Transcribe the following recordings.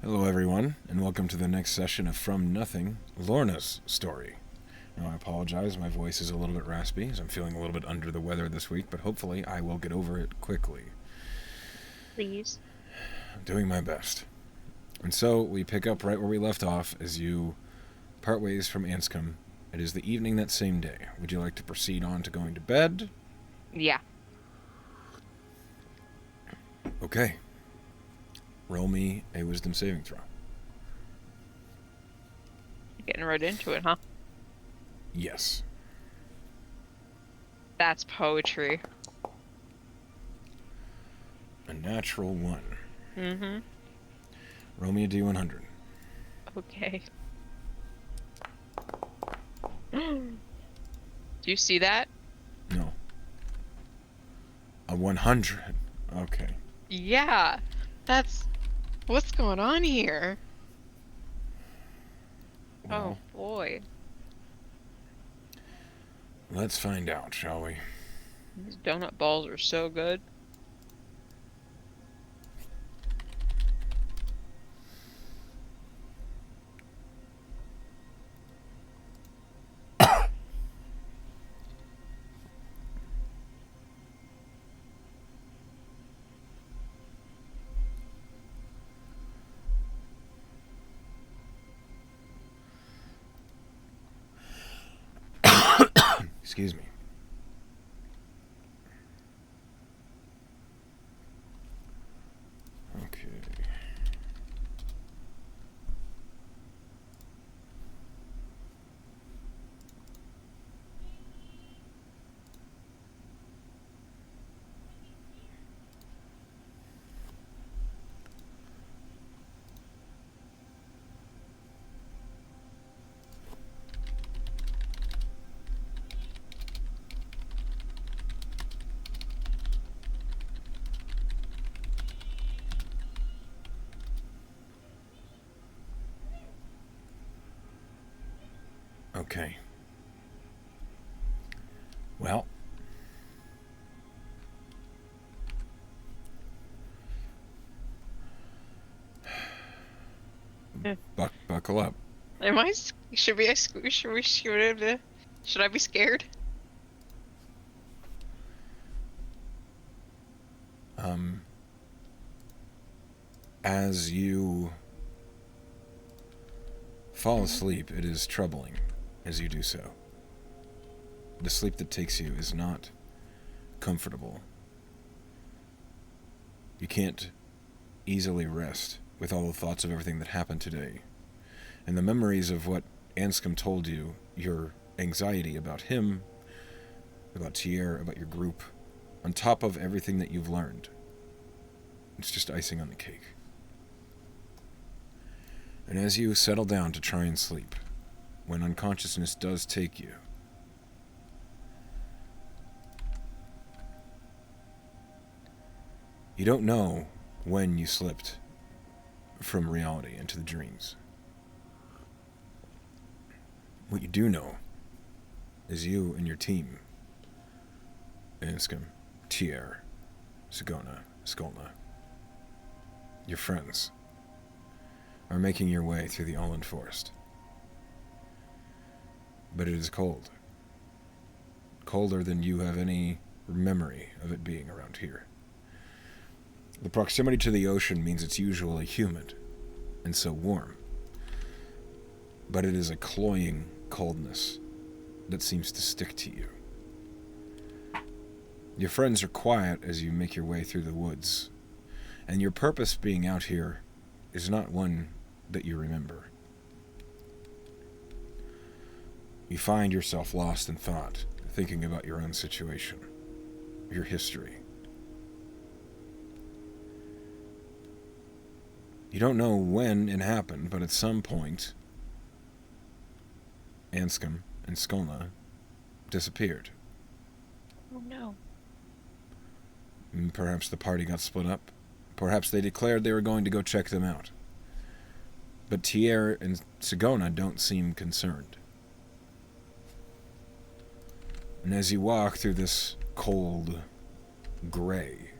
Hello, everyone, and welcome to the next session of From Nothing, Lorna's story. Now, I apologize, my voice is a little bit raspy, as I'm feeling a little bit under the weather this week, but hopefully I will get over it quickly. Please. I'm doing my best. And so, we pick up right where we left off as you part ways from Anscombe. It is the evening that same day. Would you like to proceed on to going to bed? Yeah. Okay. Roll me a wisdom saving throw. Getting right into it, huh? Yes. That's poetry. A natural 1. Mm-hmm. Roll me a d100. Okay. Do you see that? No. A 100. Okay. Yeah. That's what's going on here. Oh Well, boy. let's find out, shall we? These donut balls are so good. Excuse me. Okay. Okay. Well, Yeah. buckle up. Am I? Should we? Should I be scared? Um, as you fall asleep, it is troubling as you do so. The sleep that takes you is not comfortable. You can't easily rest with all the thoughts of everything that happened today. And the memories of what Anscombe told you, your anxiety about him, about Tier, about your group, on top of everything that you've learned. It's just icing on the cake. And as you settle down to try and sleep, when unconsciousness does take you, you don't know when you slipped from reality into the dreams. What you do know is you and your team, Anscombe, Tier, Sigona, Skolna, your friends, are making your way through the Alland Forest. But it is cold. Colder than you have any memory of it being around here. The proximity to the ocean means it's usually humid, and so warm. But it is a cloying coldness that seems to stick to you. Your friends are quiet as you make your way through the woods, and your purpose being out here is not one that you remember. You find yourself lost in thought, thinking about your own situation, your history. You don't know when it happened, but at some point, Anscombe and Skolna disappeared. Oh no. Perhaps the party got split up. Perhaps they declared they were going to go check them out. But Tier and Sigona don't seem concerned. And as you walk through this cold, gray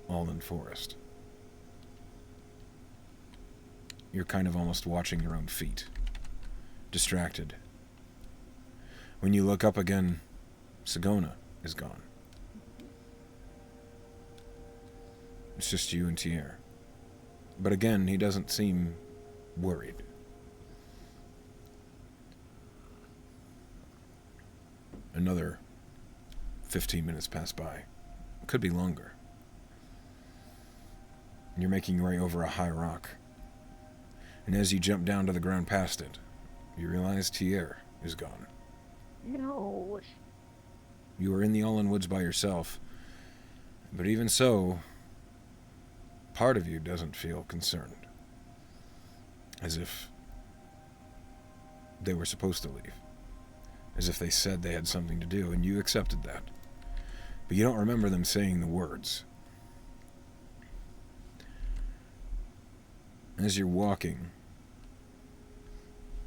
Alland Forest, you're kind of almost watching your own feet, distracted. When you look up again, Sagona is gone. It's just you and Tier. But again, he doesn't seem worried. Another 15 minutes pass by. Could be longer. You're making your way over a high rock. And as you jump down to the ground past it, you realize Tier is gone. No. You are in the Allen Woods by yourself. But even so, part of you doesn't feel concerned. As if they were supposed to leave. As if they said they had something to do, and you accepted that. But you don't remember them saying the words. As you're walking,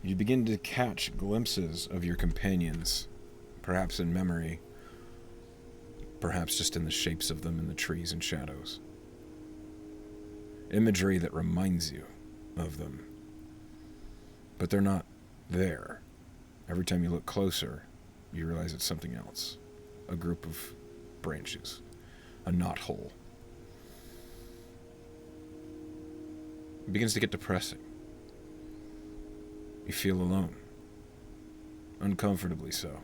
you begin to catch glimpses of your companions, perhaps in memory, perhaps just in the shapes of them in the trees and shadows. Imagery that reminds you of them. But they're not there. Every time you look closer, you realize it's something else. A group of branches. A knothole. It begins to get depressing. You feel alone. Uncomfortably so.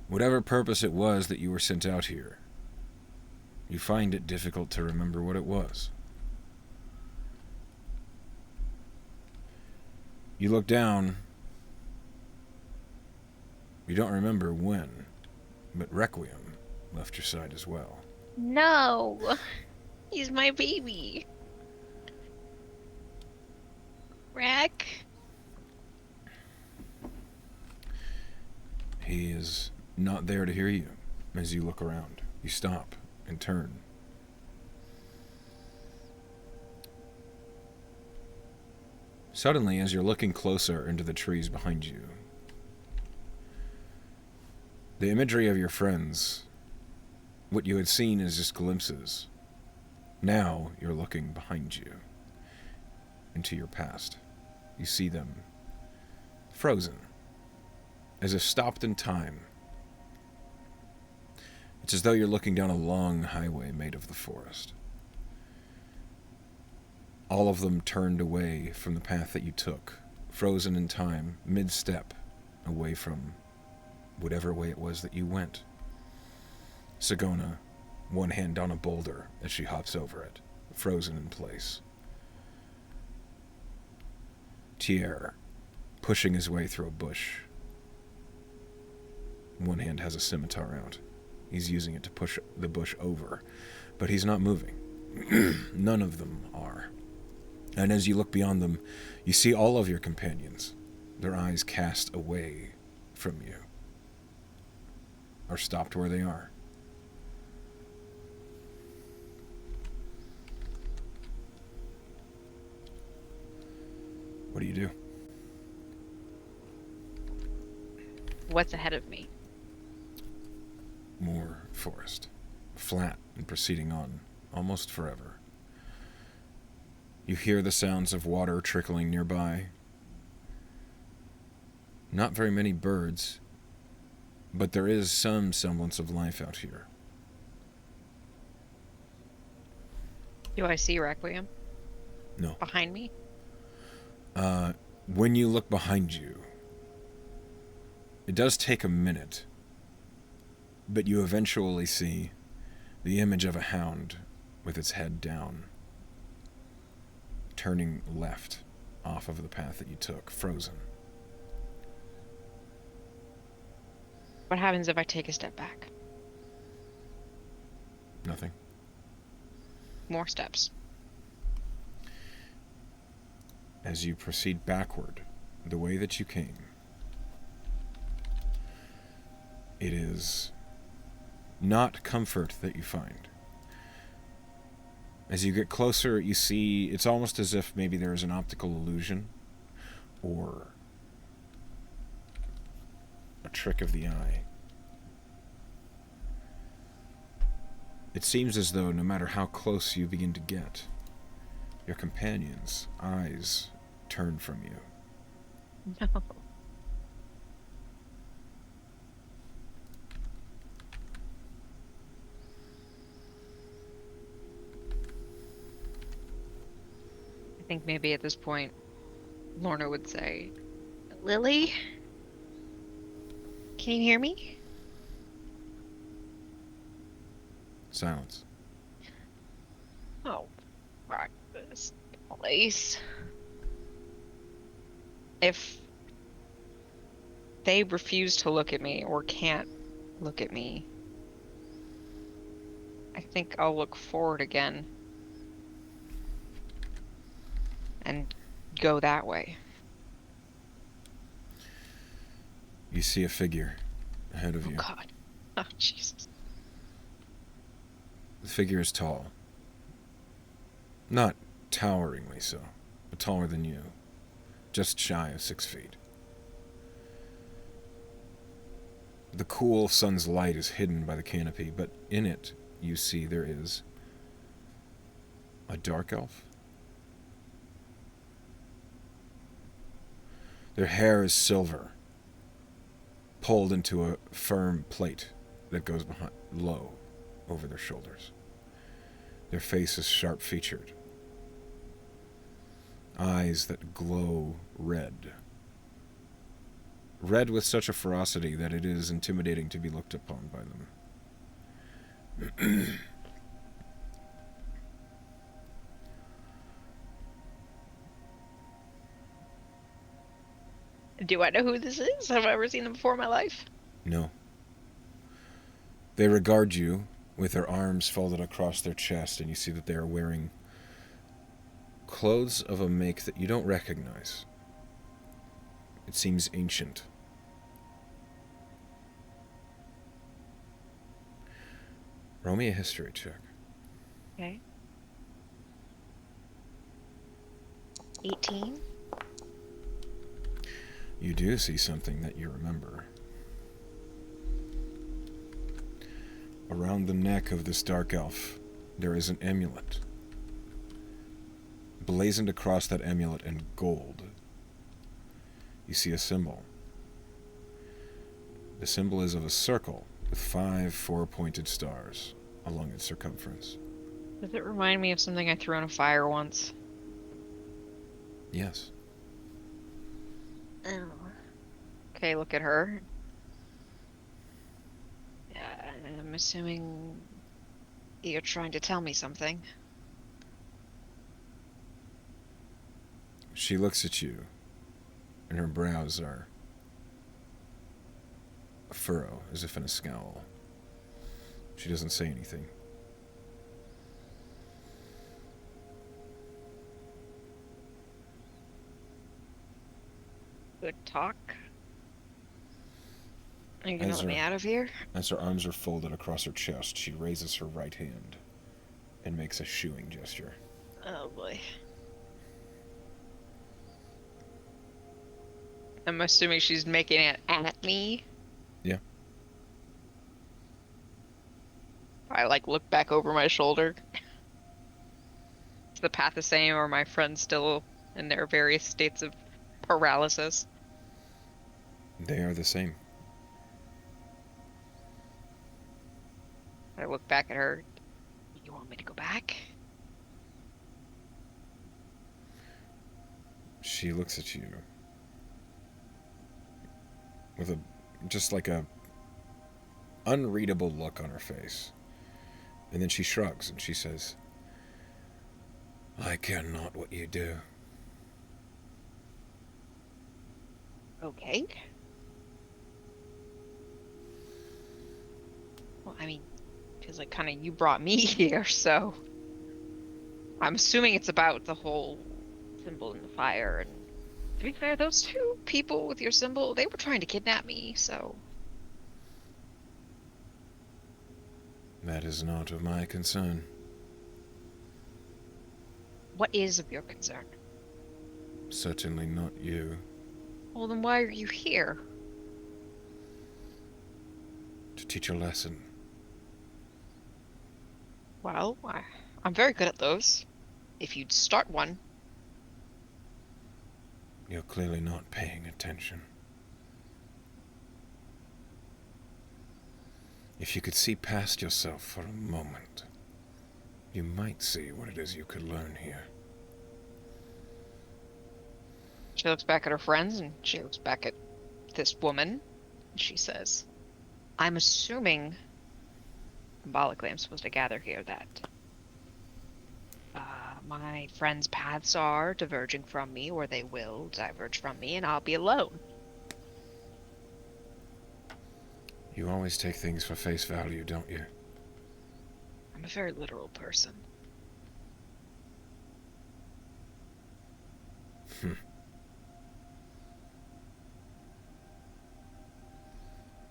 Whatever purpose it was that you were sent out here, you find it difficult to remember what it was. You look down. You don't remember when, but Requiem left your side as well. No. He's my baby. Rack. He is not there to hear you as you look around. You stop and turn. Suddenly, as you're looking closer into the trees behind you, the imagery of your friends, what you had seen is just glimpses. Now you're looking behind you, into your past. You see them frozen, as if stopped in time. It's as though you're looking down a long highway made of the forest. All of them turned away from the path that you took, frozen in time, mid-step, away from whatever way it was that you went. Sagona, one hand on a boulder as she hops over it, frozen in place. Tier, pushing his way through a bush. One hand has a scimitar out. He's using it to push the bush over, but he's not moving. None of them are. And as you look beyond them, you see all of your companions, their eyes cast away from you, are stopped where they are. What do you do? What's ahead of me? More forest, flat and proceeding on, almost forever. You hear the sounds of water trickling nearby. Not very many birds, but there is some semblance of life out here. Do I see Requiem No. behind me? When you look behind you, it does take a minute, but you eventually see the image of a hound with its head down, turning left off of the path that you took, frozen. What happens if I take a step back? Nothing. More steps. As you proceed backward, the way that you came, it is not comfort that you find. As you get closer, you see it's almost as if maybe there is an optical illusion or a trick of the eye. It seems as though no matter how close you begin to get, Your companion's eyes turn from you. No. I think maybe at this point, Lorna would say, Lily? Can you hear me? Silence. Oh, fuck this place. if they refuse to look at me or can't look at me, I think I'll look forward again and go that way. You see a figure ahead of Oh, you. God. Oh, Jesus. The figure is tall. Not toweringly so, but taller than you. Just shy of 6 feet. The cool sun's light is hidden by the canopy, but in it you see there is a dark elf. Their hair is silver, pulled into a firm plait that goes behind, low over their shoulders. Their face is sharp-featured. Eyes that glow red. Red with such a ferocity that it is intimidating to be looked upon by them. Do I know who this is? Have I ever seen them before in my life? No. They regard you with their arms folded across their chest, and you see that they are wearing clothes of a make that you don't recognize. It seems ancient. Roll me a history check. Okay. 18? You do see something that you remember. Around the neck of this dark elf, there is an amulet. Blazoned across that amulet in gold, you see a symbol. The symbol is of a circle with 5 four-pointed stars along its circumference. Does it remind me of something I threw in a fire once? Yes. Oh. Okay, look at her. I'm assuming you're trying to tell me something. She looks at you, and her brows are a furrow, as if in a scowl. She doesn't say anything. Good talk. Are you gonna As let me her- out of here? As her arms are folded across her chest, she raises her right hand and makes a shooing gesture. Oh boy. I'm assuming she's making it at me. Yeah. I look back over my shoulder. Is the path the same, or are my friends still in their various states of paralysis? They are the same. I look back at her. You want me to go back? She looks at you with just like a unreadable look on her face. And then she shrugs and she says, I care not what you do. Okay. Well, I mean, because kind of you brought me here, so I'm assuming it's about the whole symbol in the fire. And to be fair, those two people with your symbol, they were trying to kidnap me, so That is not of my concern. what is of your concern? Certainly not you. Well, then why are you here? To teach a lesson. Well, I'm very good at those. if you'd start one. You're clearly not paying attention. If you could see past yourself for a moment, you might see what it is you could learn here. She looks back at her friends and she looks back at this woman. And she says, I'm assuming, symbolically, I'm supposed to gather here that my friends' paths are diverging from me, or they will diverge from me, and I'll be alone. You always take things for face value, don't you? I'm a very literal person.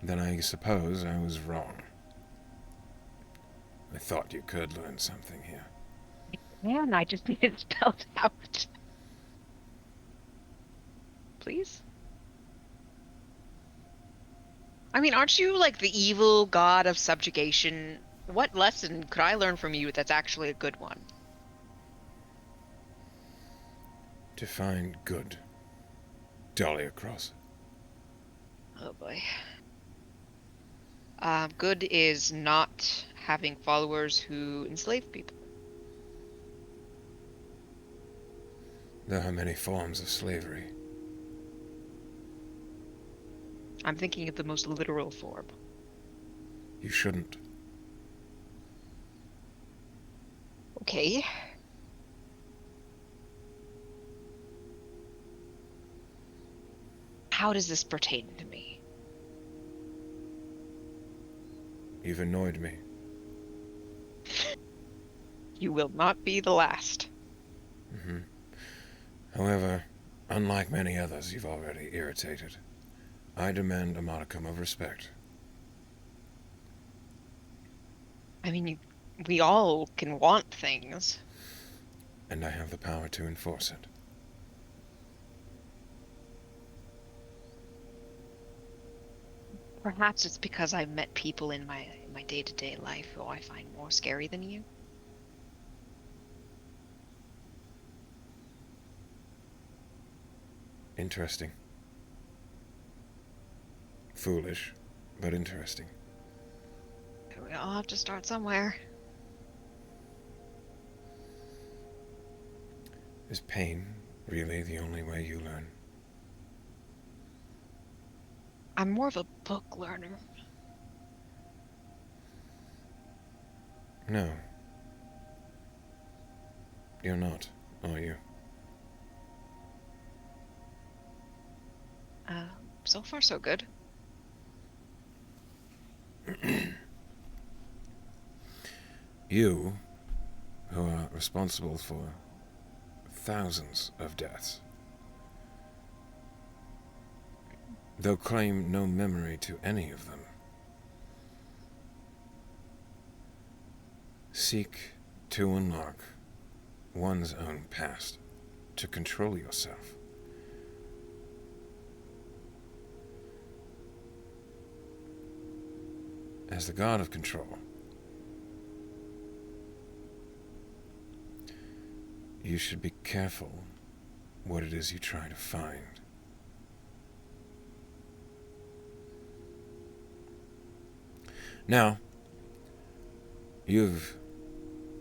Then I suppose I was wrong. I thought you could learn something here. Man, I just need it spelled out. Please? I mean, aren't you like the evil god of subjugation? What lesson could I learn from you that's actually a good one? Define good. Dahlia Cross. Oh boy. Good is not having followers who enslave people. There are many forms of slavery. I'm thinking of the most literal form. You shouldn't. Okay. How does this pertain to me? You've annoyed me. You will not be the last. However, unlike many others you've already irritated, I demand a modicum of respect. I mean, we all can want things. And I have the power to enforce it. Perhaps it's because I've met people in my day-to-day life who I find more scary than you. Interesting. Foolish, but interesting. We all have to start somewhere. Is pain really the only way you learn? I'm more of a book learner. No. You're not, are you? So far so good. You, who are responsible for thousands of deaths, though claim no memory to any of them, seek to unlock one's own past, to control yourself. As the god of control, you should be careful what it is you try to find. Now, you've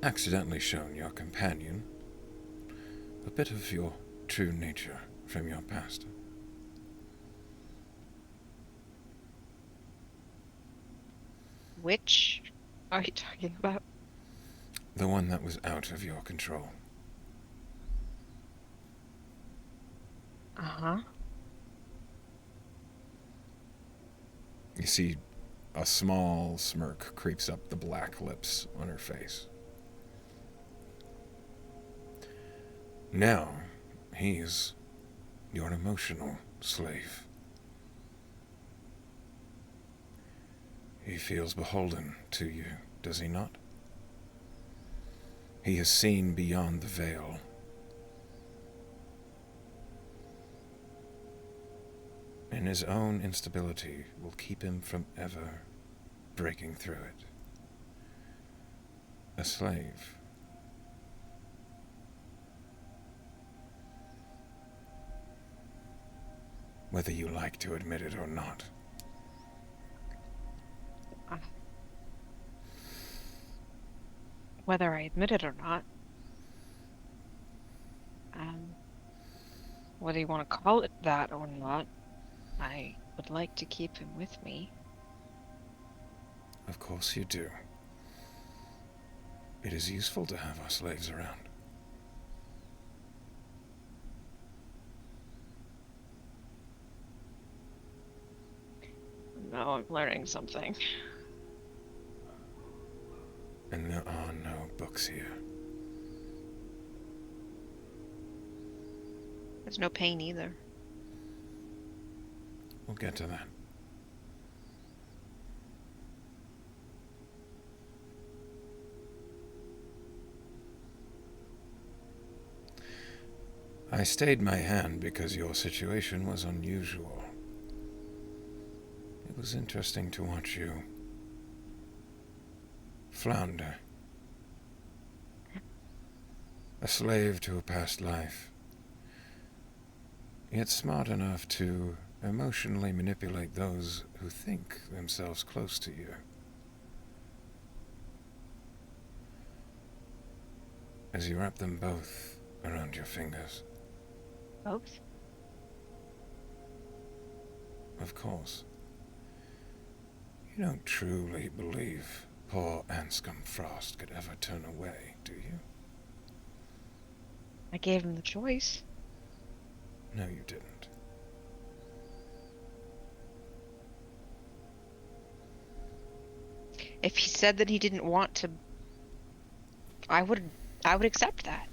accidentally shown your companion a bit of your true nature from your past. Which are you talking about? The one that was out of your control. Uh-huh. You see a small smirk creeps up the black lips on her face. Now, he's your emotional slave. He feels beholden to you, does he not? He has seen beyond the veil. And his own instability will keep him from ever breaking through it. A slave whether you like to admit it or not. Whether I admit it or not. Whether you want to call it that or not, I would like to keep him with me. Of course you do. It is useful to have our slaves around. Now I'm learning something. And there are no books here. There's no pain either. We'll get to that. I stayed my hand because your situation was unusual. It was interesting to watch you flounder. A slave to a past life, yet smart enough to emotionally manipulate those who think themselves close to you. As you wrap them both around your fingers. Both? Of course. You don't truly believe poor Anscombe Frost could ever turn away, do you? I gave him the choice. No, you didn't. If he said that he didn't want to, I would accept that.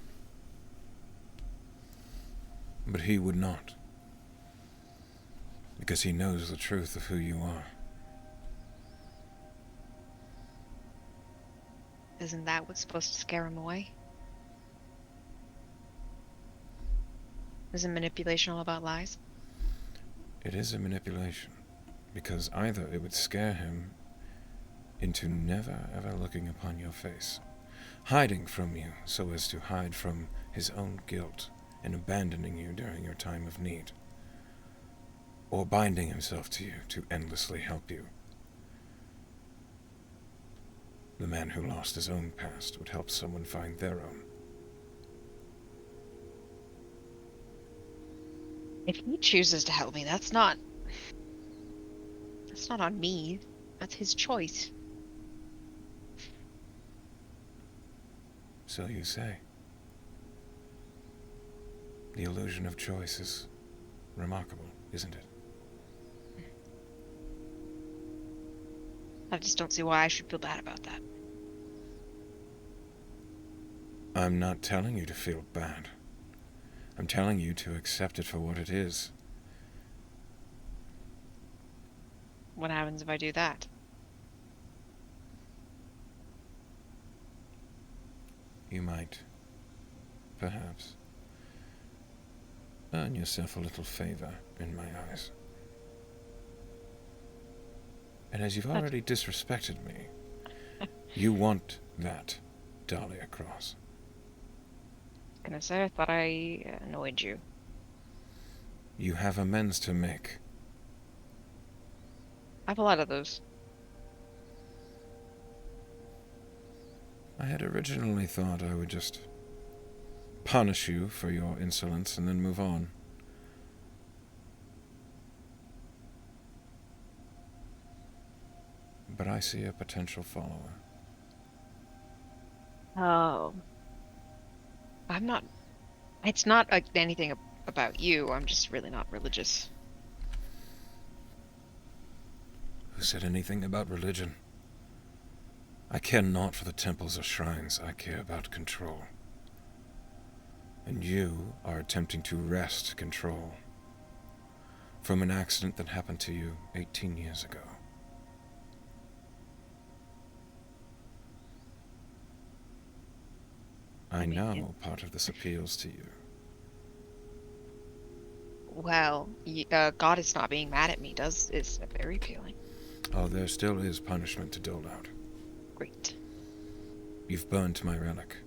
But he would not. Because he knows the truth of who you are. Isn't that what's supposed to scare him away? Isn't manipulation all about lies? It is a manipulation. Because either it would scare him into never ever looking upon your face, hiding from you so as to hide from his own guilt and abandoning you during your time of need, or binding himself to you to endlessly help you. The man who lost his own past would help someone find their own. If he chooses to help me, that's not on me. That's his choice. So you say. The illusion of choice is remarkable, isn't it? I just don't see why I should feel bad about that. I'm not telling you to feel bad. I'm telling you to accept it for what it is. What happens if I do that? You might, perhaps, earn yourself a little favor in my eyes. And as you've already disrespected me, you want that Dahlia Cross. Gonna say, I thought I annoyed you. You have amends to make. I have a lot of those. I had originally thought I would just punish you for your insolence and then move on. But I see a potential follower. Oh. I'm not... It's not anything about you. I'm just really not religious. Who said anything about religion? I care not for the temples or shrines. I care about control. And you are attempting to wrest control from an accident that happened to you 18 years ago. I know part of this appeals to you. Well, God is not being mad at me, is very appealing. Oh, there still is punishment to dole out. Great. You've burned my relic.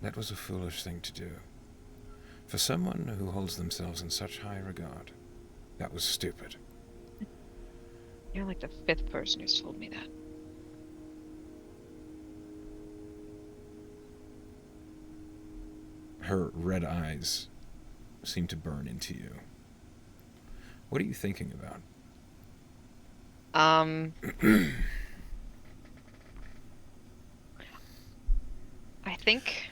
That was a foolish thing to do. For someone who holds themselves in such high regard, that was stupid. You're like the 5th person who's told me that. Her red eyes seem to burn into you. What are you thinking about? I think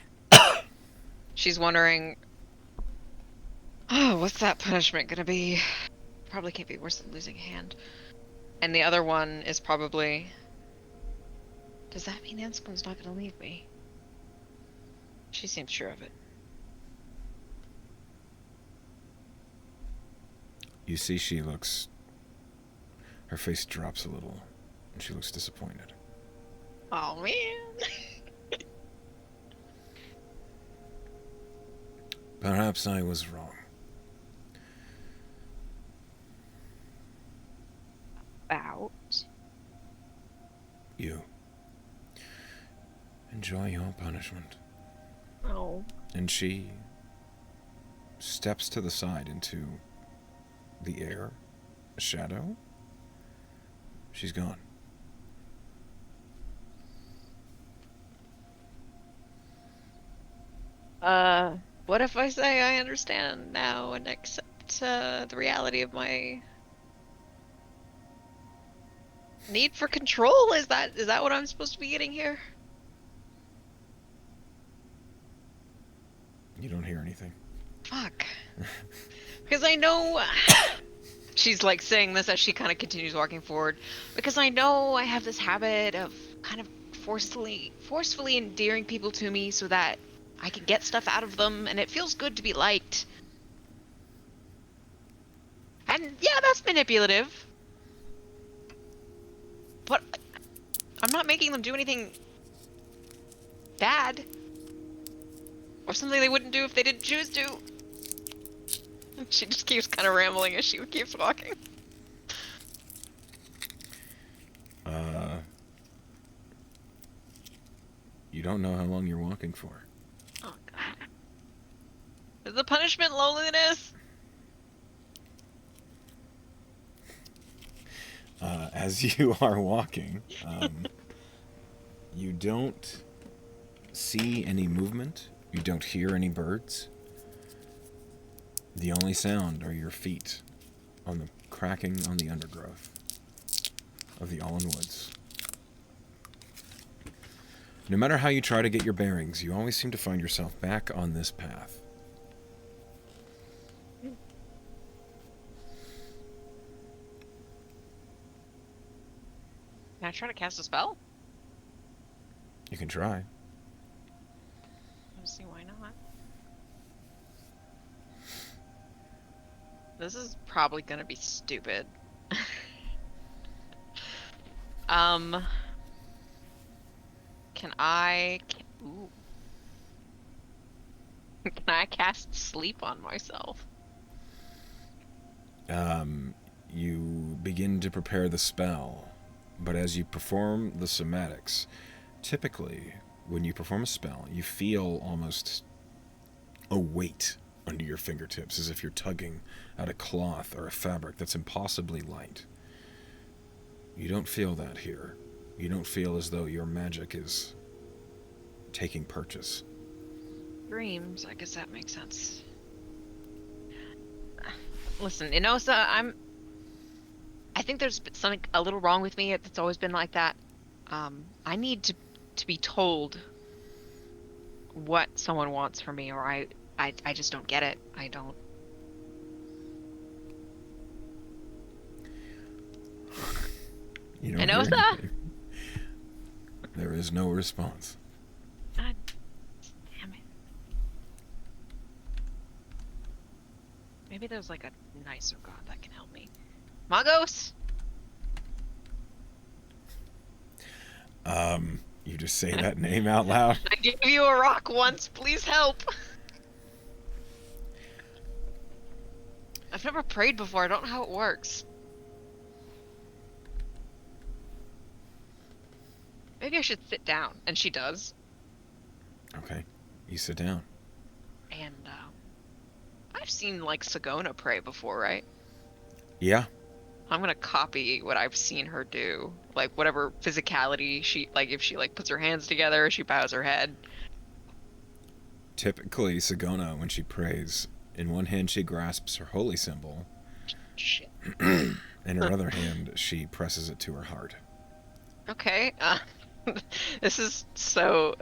she's wondering, oh, what's that punishment gonna be? Probably can't be worse than losing a hand. And the other one is probably, does that mean Anscombe's not gonna leave me? She seems sure of it. You see her face drops a little, and she looks disappointed. Oh, man. Perhaps I was wrong. About? You. Enjoy your punishment. Oh. And she steps to the side into the air, a shadow. She's gone. What if I say I understand now and accept the reality of my need for control? Is that what I'm supposed to be getting here? You don't hear anything. Fuck. Because I know she's like saying this as she kind of continues walking forward. Because I know I have this habit of kind of forcefully endearing people to me so that I can get stuff out of them, and it feels good to be liked. And yeah, that's manipulative. But I'm not making them do anything bad. Or something they wouldn't do if they didn't choose to. She just keeps kind of rambling as she keeps walking. You don't know how long you're walking for. Oh, God. Is the punishment loneliness? As you are walking, you don't see any movement. You don't hear any birds. The only sound are your feet on the cracking on the undergrowth of the Allen Woods. No matter how you try to get your bearings, you always seem to find yourself back on this path. Can I try to cast a spell? You can try. Let's see, why not? This is probably gonna be stupid. Ooh. Can I cast sleep on myself? You begin to prepare the spell, but as you perform the somatics, typically when you perform a spell, you feel almost a weight under your fingertips, as if you're tugging at a cloth or a fabric that's impossibly light. You don't feel that here. You don't feel as though your magic is taking purchase. Dreams, I guess that makes sense. Listen, Inosa, I think there's something a little wrong with me. It's always been like that. I need to be told what someone wants from me, or I just don't get it. I don't. You don't hear Inosa? anything. There is no response. God damn it. Maybe there's like a nicer god that can help me. Magos? You just say that name out loud. I gave you a rock once. Please help. I've never prayed before. I don't know how it works. Maybe I should sit down. And she does. Okay, you sit down. And I've seen like Sagona pray before, right? Yeah, I'm gonna copy what I've seen her do. Like whatever physicality she like if she like puts her hands together, she bows her head. typically Sagona, when she prays, in one hand she grasps her holy symbol, Shit. in her other hand she presses it to her heart. Okay. This is so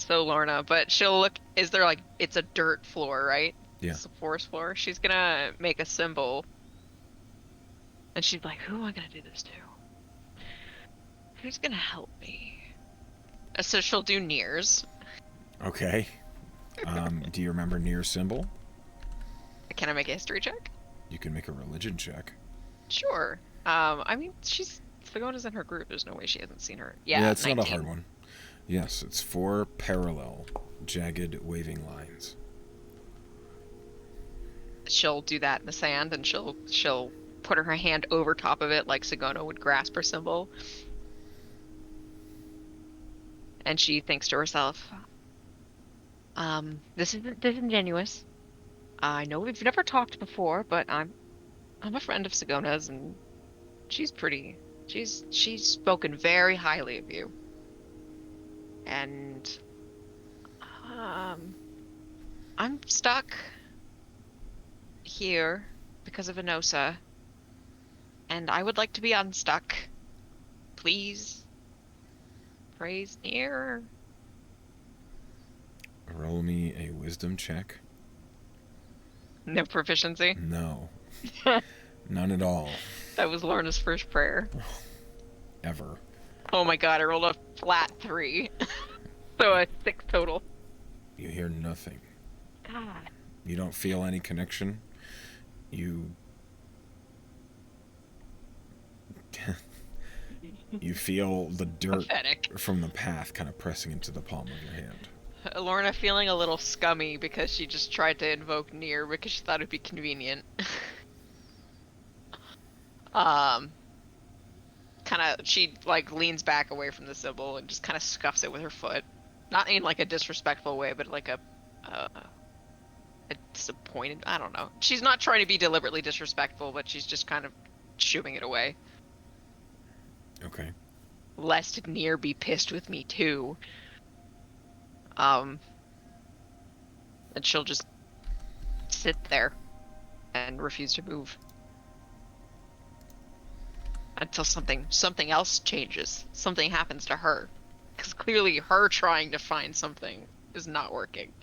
Lorna, but she'll look, is there like, it's a dirt floor, right? Yeah. It's a forest floor. She's gonna make a symbol, and she's like, who am I gonna do this to? Who's gonna help me? So she'll do Nears. Okay. Do you remember Nir's symbol? Can I make a history check? You can make a religion check. Sure. I mean, Fagona's in her group. There's no way she hasn't seen her. Yeah, Yeah, it's 19. not a hard one. Yes, it's 4 parallel, jagged, waving lines. She'll do that in the sand, and she'll put her hand over top of it like Sagona would grasp her symbol. And she thinks to herself, this isn't disingenuous. I know we've never talked before, but I'm a friend of Sagona's, and she's pretty. She's spoken very highly of you. And I'm stuck here because of Enosa, and I would like to be unstuck. Please. Praise near. Roll me a wisdom check. No proficiency. No. None at all. That was Lorna's first prayer. Ever. Oh my god, I rolled a flat 3. So a 6 total. You hear nothing. God. You don't feel any connection. You feel the dirt Pathetic. from the path kind of pressing into the palm of your hand. Lorna feeling a little scummy because she just tried to invoke Near because she thought it'd be convenient. She like leans back away from the symbol and just kind of scuffs it with her foot. Not in like a disrespectful way, but like a disappointed. I don't know. She's not trying to be deliberately disrespectful, but she's just kind of shooing it away. Okay. Lest Near be pissed with me too. And she'll just sit there and refuse to move until something else changes. Something happens to her, because clearly her trying to find something is not working.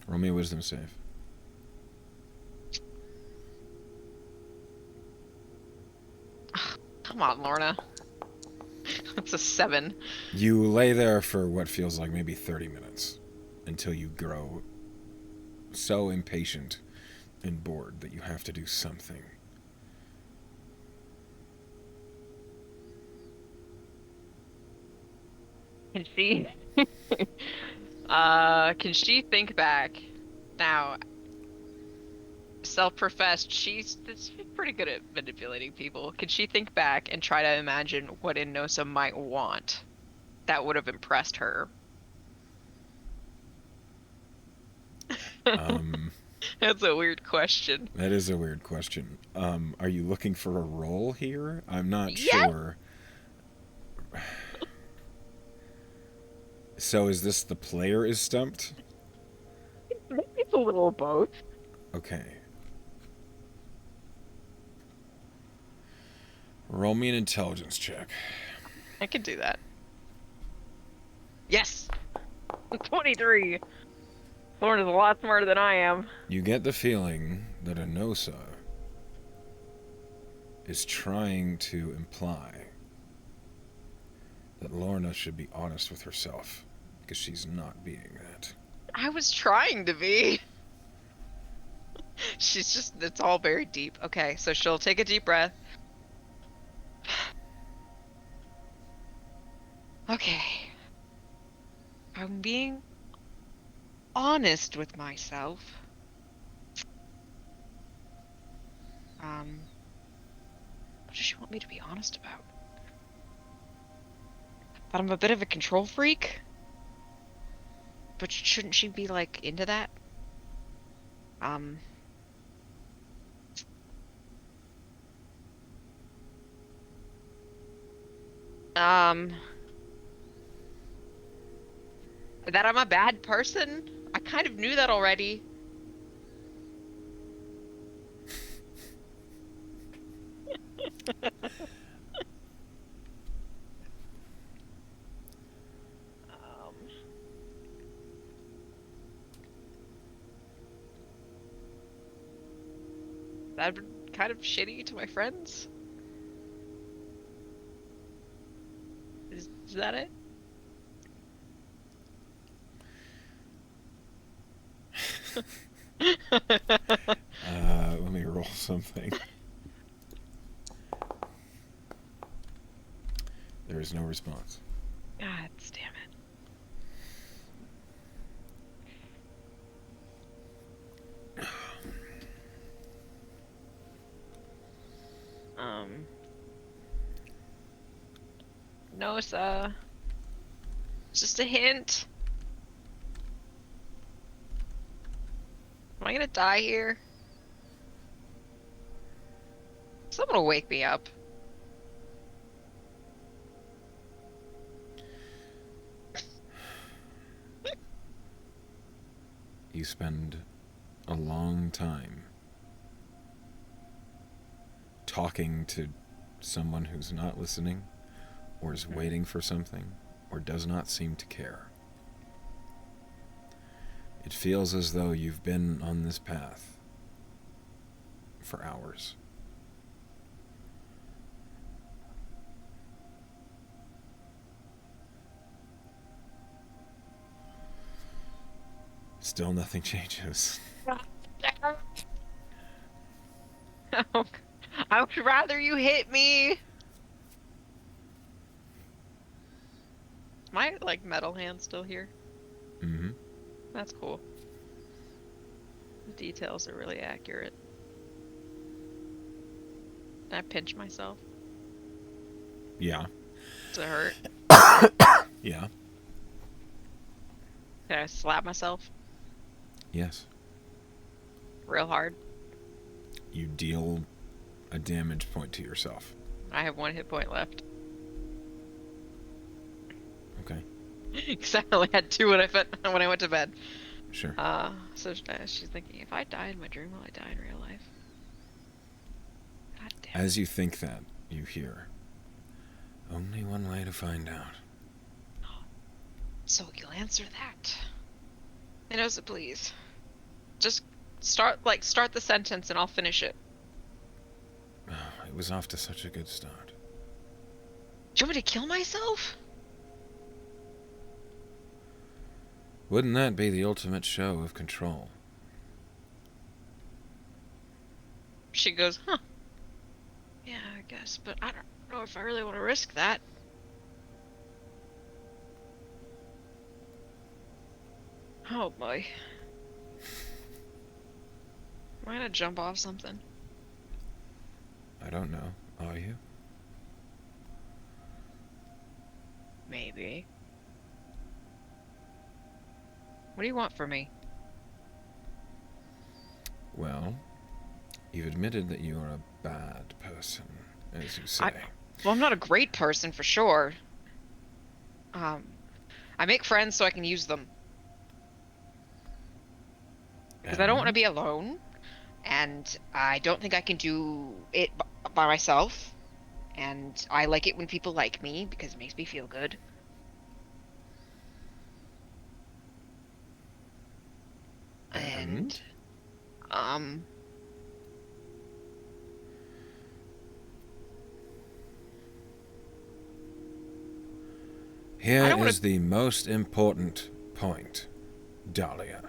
Roll me a wisdom save. Come on, Lorna. That's a 7. You lay there for what feels like maybe 30 minutes until you grow so impatient and bored that you have to do something. Can she? Can she think back? Now, self-professed, she's pretty good at manipulating people. Can she think back and try to imagine what Inosa might want that would have impressed her? That's a weird question. That is a weird question. Are you looking for a role here? I'm not Yeah. sure. So is this the player is stumped? Maybe it's a little of both. Okay. Roll me an intelligence check. I can do that. Yes! 23! Lorna's a lot smarter than I am. You get the feeling that Enosa is trying to imply that Lorna should be honest with herself, because she's not being that. I was trying to be. It's all very deep. Okay, so she'll take a deep breath. Okay. I'm being honest with myself. What does she want me to be honest about? That I'm a bit of a control freak? But shouldn't she be, like, into that? Um, that I'm a bad person? I kind of knew that already. Um, That'd been kind of shitty to my friends. Is that it? Let me roll something. There is no response. God damn it. Um, no, sir. Just a hint. Am I gonna die here? Someone will wake me up. You spend a long time talking to someone who's not listening, or is waiting for something, or does not seem to care. It feels as though you've been on this path for hours. Still nothing changes. I would rather you hit me. My like metal hand still here. Mm-hmm. That's cool. The details are really accurate. Can I pinch myself? Yeah. Does it hurt? Yeah. Can I slap myself Yes. real hard? You deal a damage point to yourself. I have 1 hit point left. Okay. Because I only had 2 when I went to bed. Sure. So she's thinking, if I die in my dream, will I die in real life? God damn. As you think that, you hear, only one way to find out. So you'll answer that. Innocent, please. Just start the sentence and I'll finish it. Oh, it was off to such a good start. Do you want me to kill myself? Wouldn't that be the ultimate show of control? She goes, huh. Yeah, I guess, but I don't know if I really want to risk that. Oh boy. Am I gonna jump off something? I don't know. Are you? Maybe. What do you want from me? Well, you've admitted that you are a bad person, as you say. Well, I'm not a great person for sure. I make friends so I can use them. Because I don't want to And? be alone, and I don't think I can do it by myself. And I like it when people like me because it makes me feel good. And um Here I don't is the most important point, Dahlia.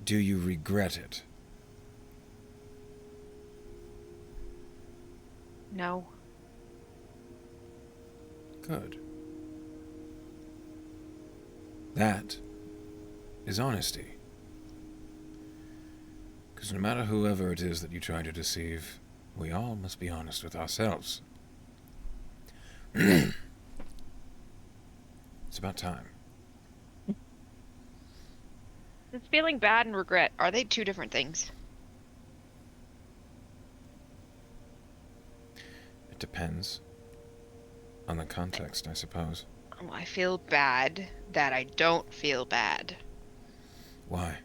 Do you regret it? No. Good. That is honesty. Because no matter whoever it is that you try to deceive, we all must be honest with ourselves. It's about time. It's feeling bad and regret. Are they two different things? Depends on the context, I suppose. Oh, I feel bad that I don't feel bad. Why?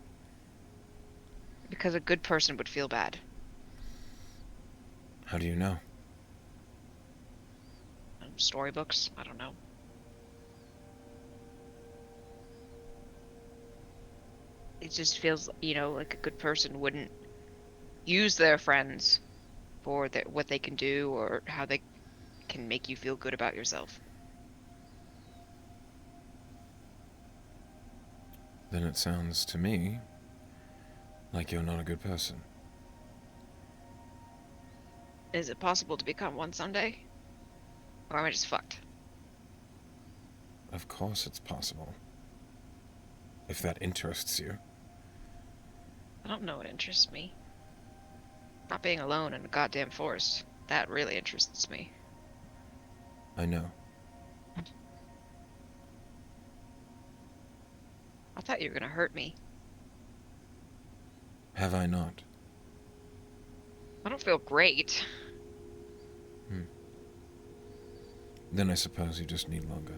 Because a good person would feel bad. How do you know? Storybooks? I don't know. It just feels, like a good person wouldn't use their friends for what they can do or how they can make you feel good about yourself. Then it sounds to me like you're not a good person. Is it possible to become one someday? Or am I just fucked? Of course it's possible. If that interests you. I don't know what interests me. Not being alone in a goddamn forest. That really interests me. I know. I thought you were gonna hurt me. Have I not? I don't feel great. Then I suppose you just need longer.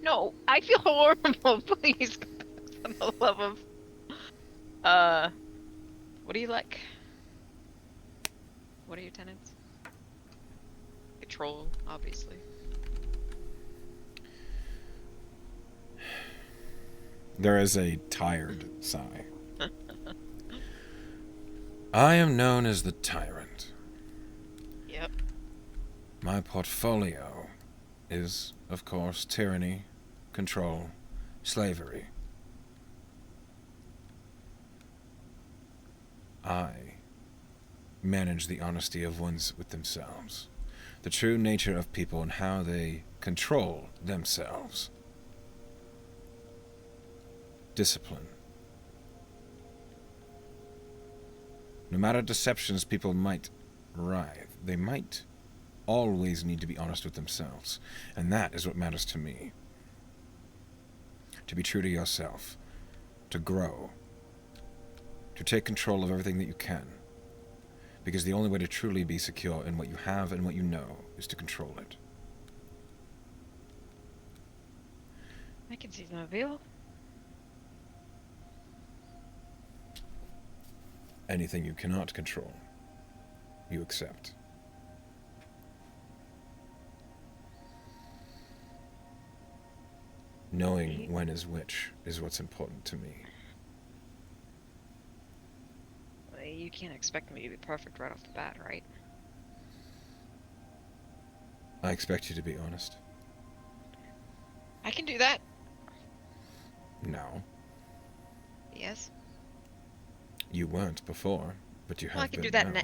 No, I feel horrible. Please, for the love of. What do you like? What are your tenants? Control, obviously. There is a tired sigh. I am known as the Tyrant. Yep. My portfolio is, of course, tyranny, control, slavery. I manage the honesty of ones with themselves, the true nature of people and how they control themselves. Discipline. No matter deceptions people might writhe, they might always need to be honest with themselves, and that is what matters to me. To be true to yourself, to grow, to take control of everything that you can, because the only way to truly be secure in what you have and what you know is to control it. I can see some appeal. Anything you cannot control, you accept. Knowing when is which is what's important to me. You can't expect me to be perfect right off the bat, right? I expect you to be honest. I can do that. Now. Yes. You weren't before, but you have Well, I can been do that now.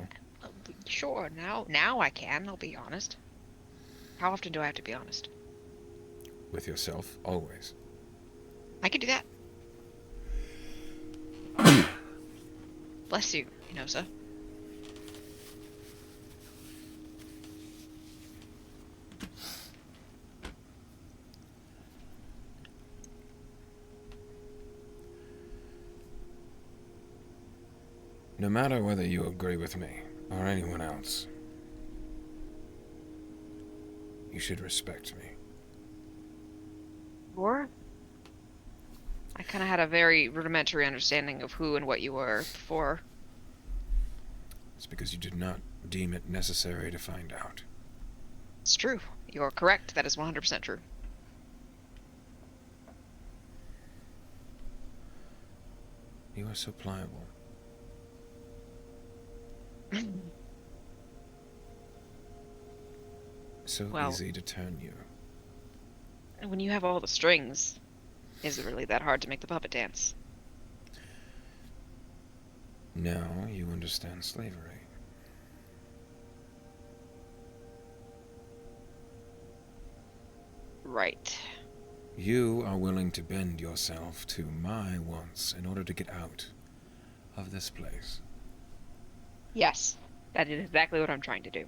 Sure, now I can. I'll be honest. How often do I have to be honest? With yourself, always. I can do that. Bless you, Inosa. No matter whether you agree with me or anyone else, you should respect me. Or? I kind of had a very rudimentary understanding of who and what you were before. It's because you did not deem it necessary to find out. It's true. You're correct. That is 100% true. You are so pliable. So Well- easy to turn you. And when you have all the strings, is it really that hard to make the puppet dance? Now you understand slavery. Right. You are willing to bend yourself to my wants in order to get out of this place. Yes. That is exactly what I'm trying to do.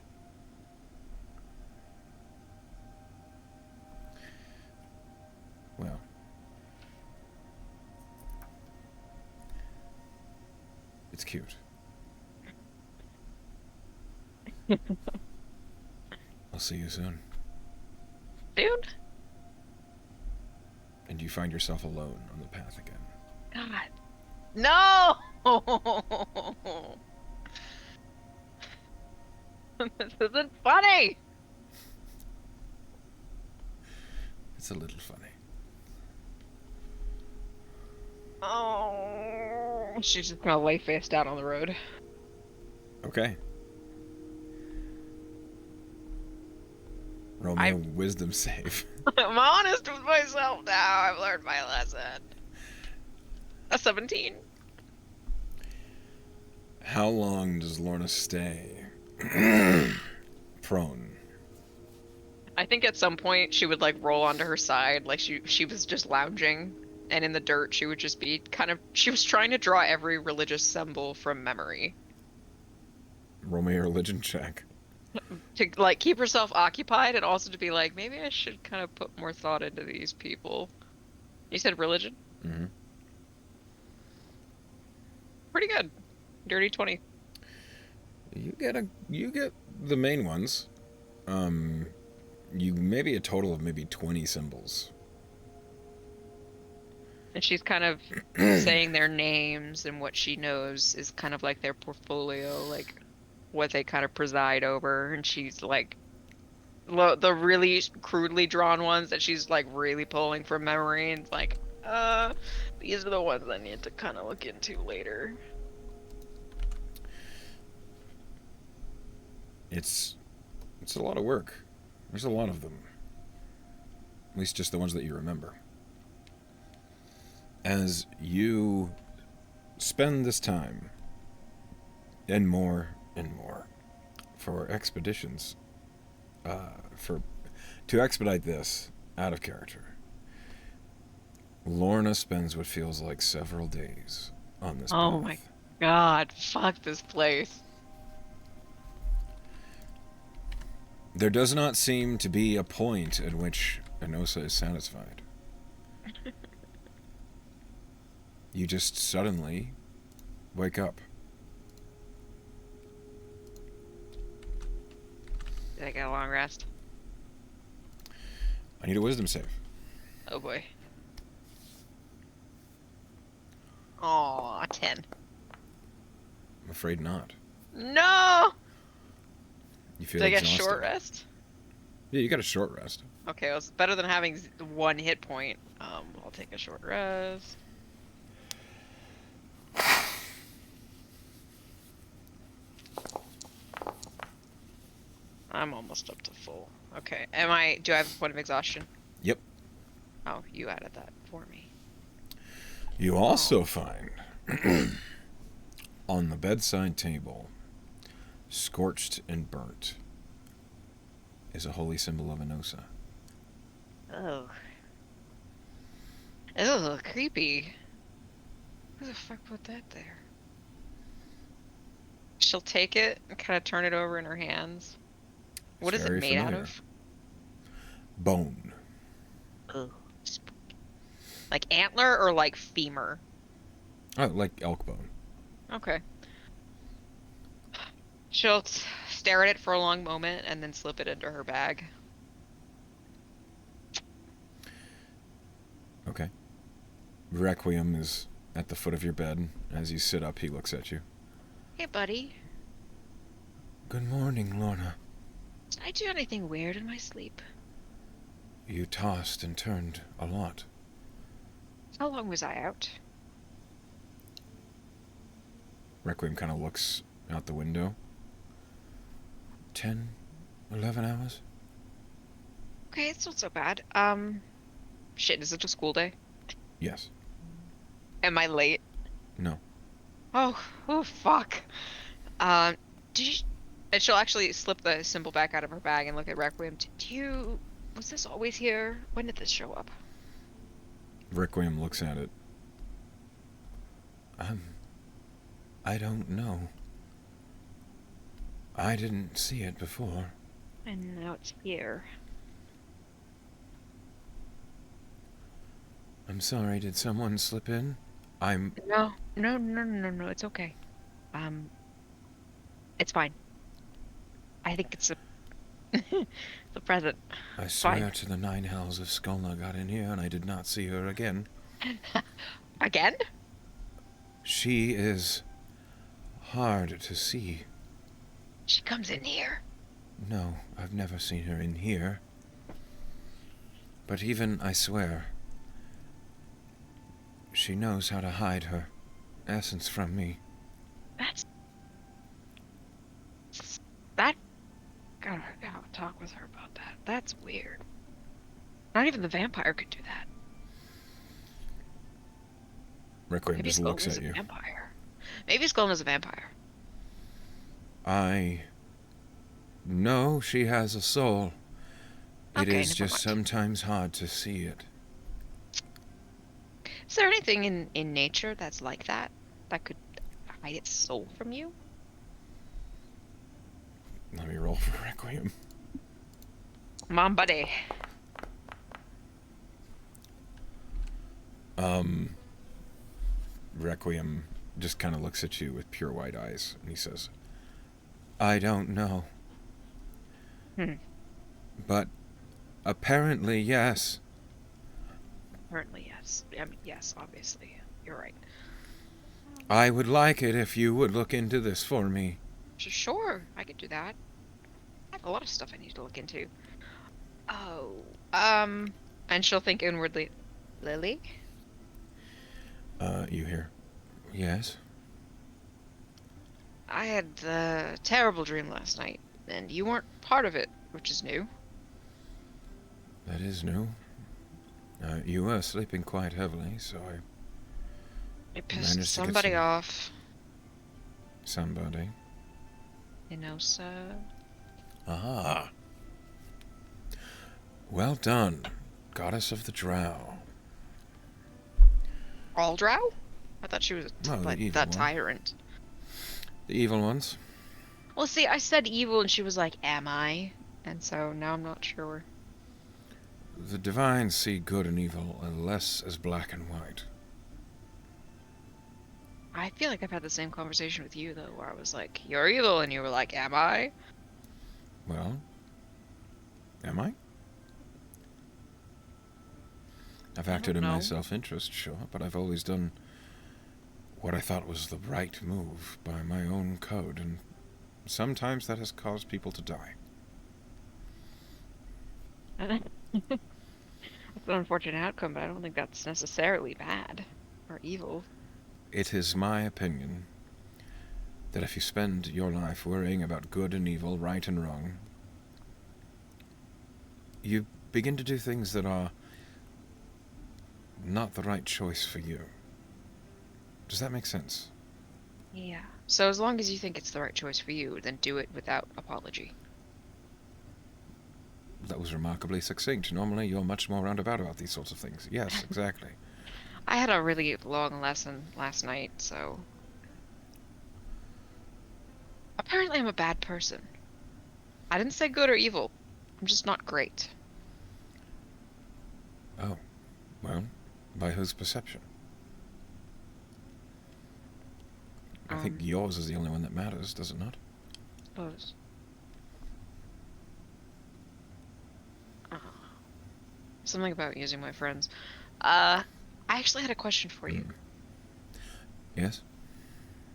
Well, it's cute. see you soon. Dude? And you find yourself alone on the path again. God. No! This isn't funny! It's a little funny. Oh. She's just gonna lay face down on the road. Okay. Roll me a wisdom save. I'm honest with myself now. I've learned my lesson. A 17. How long does Lorna stay prone? I think at some point she would like roll onto her side, like she was just lounging, and in the dirt she would just be she was trying to draw every religious symbol from memory Roll me a religion check. to like keep herself occupied, and also to be like, maybe I should kind of put more thought into these people. You said religion? Mm-hmm. Pretty good. Dirty 20. You get the main ones. You maybe a total of maybe 20 symbols. And she's kind of saying their names and what she knows is kind of like their portfolio, like what they kind of preside over. And she's like, the really crudely drawn ones that she's like really pulling from memory, and it's like, these are the ones I need to kind of look into later. It's a lot of work. There's a lot of them. At least just the ones that you remember. As you spend this time, and more, for expeditions, to expedite this out of character, Lorna spends what feels like several days on this path. Oh my god, fuck this place. There does not seem to be a point at which Enosa is satisfied. You just suddenly wake up. Did I get a long rest? I need a wisdom save. Oh boy. Aw, 10. I'm afraid not. No! You feel Did I get exhausted. short rest? Yeah, you got a short rest. Okay, well, it's better than having one hit point. I'll take a short rest. I'm almost up to full. Okay, do I have a point of exhaustion? Yep. Oh, you added that for me. You also find on the bedside table, scorched and burnt, is a holy symbol of Enosa. Oh. Oh, creepy. Who the fuck put that there? She'll take it and kind of turn it over in her hands. What is it Very made out familiar. of? Bone. Oh, spooky. Like antler or like femur? Oh, like elk bone. Okay. She'll stare at it for a long moment and then slip it into her bag. Okay. Requiem is at the foot of your bed. As you sit up, he looks at you. Hey, buddy. Good morning, Lorna. Did I do anything weird in my sleep? You tossed and turned a lot. How long was I out? Requiem kind of looks out the window. 10, 11 hours? Okay, it's not so bad. Shit, is it a school day? Yes. Am I late? No. Oh, fuck. Did you... And she'll actually slip the symbol back out of her bag and look at Requiem. Was this always here? When did this show up? Requiem looks at it. I don't know. I didn't see it before. And now it's here. I'm sorry, did someone slip in? No, it's okay. It's fine. I think it's The present. I Fine. swear to the 9 hells if Skulna got in here and I did not see her again. Again? She is hard to see. She comes in here. No, I've never seen her in here. But even, I swear, she knows how to hide her essence from me. That's... That... Gotta talk with her about that. That's weird. Not even the vampire could do that. Requiem Maybe just looks Skull's at a you. vampire. Maybe Skull is a vampire. I know she has a soul. It Okay, is never just mind. sometimes hard to see it. Is there anything in nature that's like that? That could hide its soul from you? Let me roll for Requiem. Come on, buddy. Requiem just kind of looks at you with pure white eyes, and he says, I don't know. But apparently, yes. Apparently, yes. I mean, yes, obviously. You're right. I would like it if you would look into this for me. Sure, I could do that. I have a lot of stuff I need to look into. Oh, and she'll think inwardly, Lily? You hear? Yes? I had a terrible dream last night, and you weren't part of it, which is new. That is new. You were sleeping quite heavily, so I pissed managed to get somebody some- off. Somebody. Inosa. Ah. Well done, goddess of the drow. All drow? I thought she was No, the like evil that one. tyrant. The evil ones. Well, see, I said evil, and she was like, "Am I?" And so now I'm not sure. The divines see good and evil less as black and white. I feel like I've had the same conversation with you though, where I was like, "You're evil," and you were like, "Am I?" Well, am I? I've acted in my know. self-interest, sure, but I've always done what I thought was the right move by my own code, and sometimes that has caused people to die. That's an unfortunate outcome, but I don't think that's necessarily bad or evil. It is my opinion that if you spend your life worrying about good and evil, right and wrong, you begin to do things that are not the right choice for you. Does that make sense? Yeah. So as long as you think it's the right choice for you, then do it without apology. That was remarkably succinct. Normally you're much more roundabout about these sorts of things. Yes, exactly. I had a really long lesson last night, so... Apparently I'm a bad person. I didn't say good or evil. I'm just not great. Oh, well, by whose perception? I think yours is the only one that matters, does it not? Suppose. Something about using my friends. I actually had a question for you. Yes?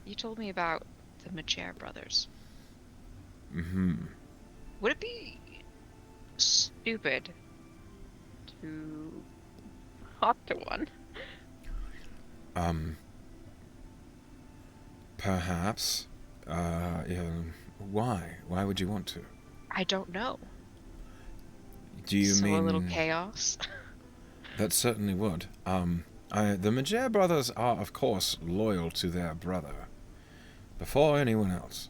You told me about the Majer brothers. Mm-hmm. Would it be stupid to talk to one? Perhaps. Yeah, why? Why would you want to? I don't know. Do you So mean... a little chaos? That certainly would. The Majer brothers are, of course, loyal to their brother. Before anyone else.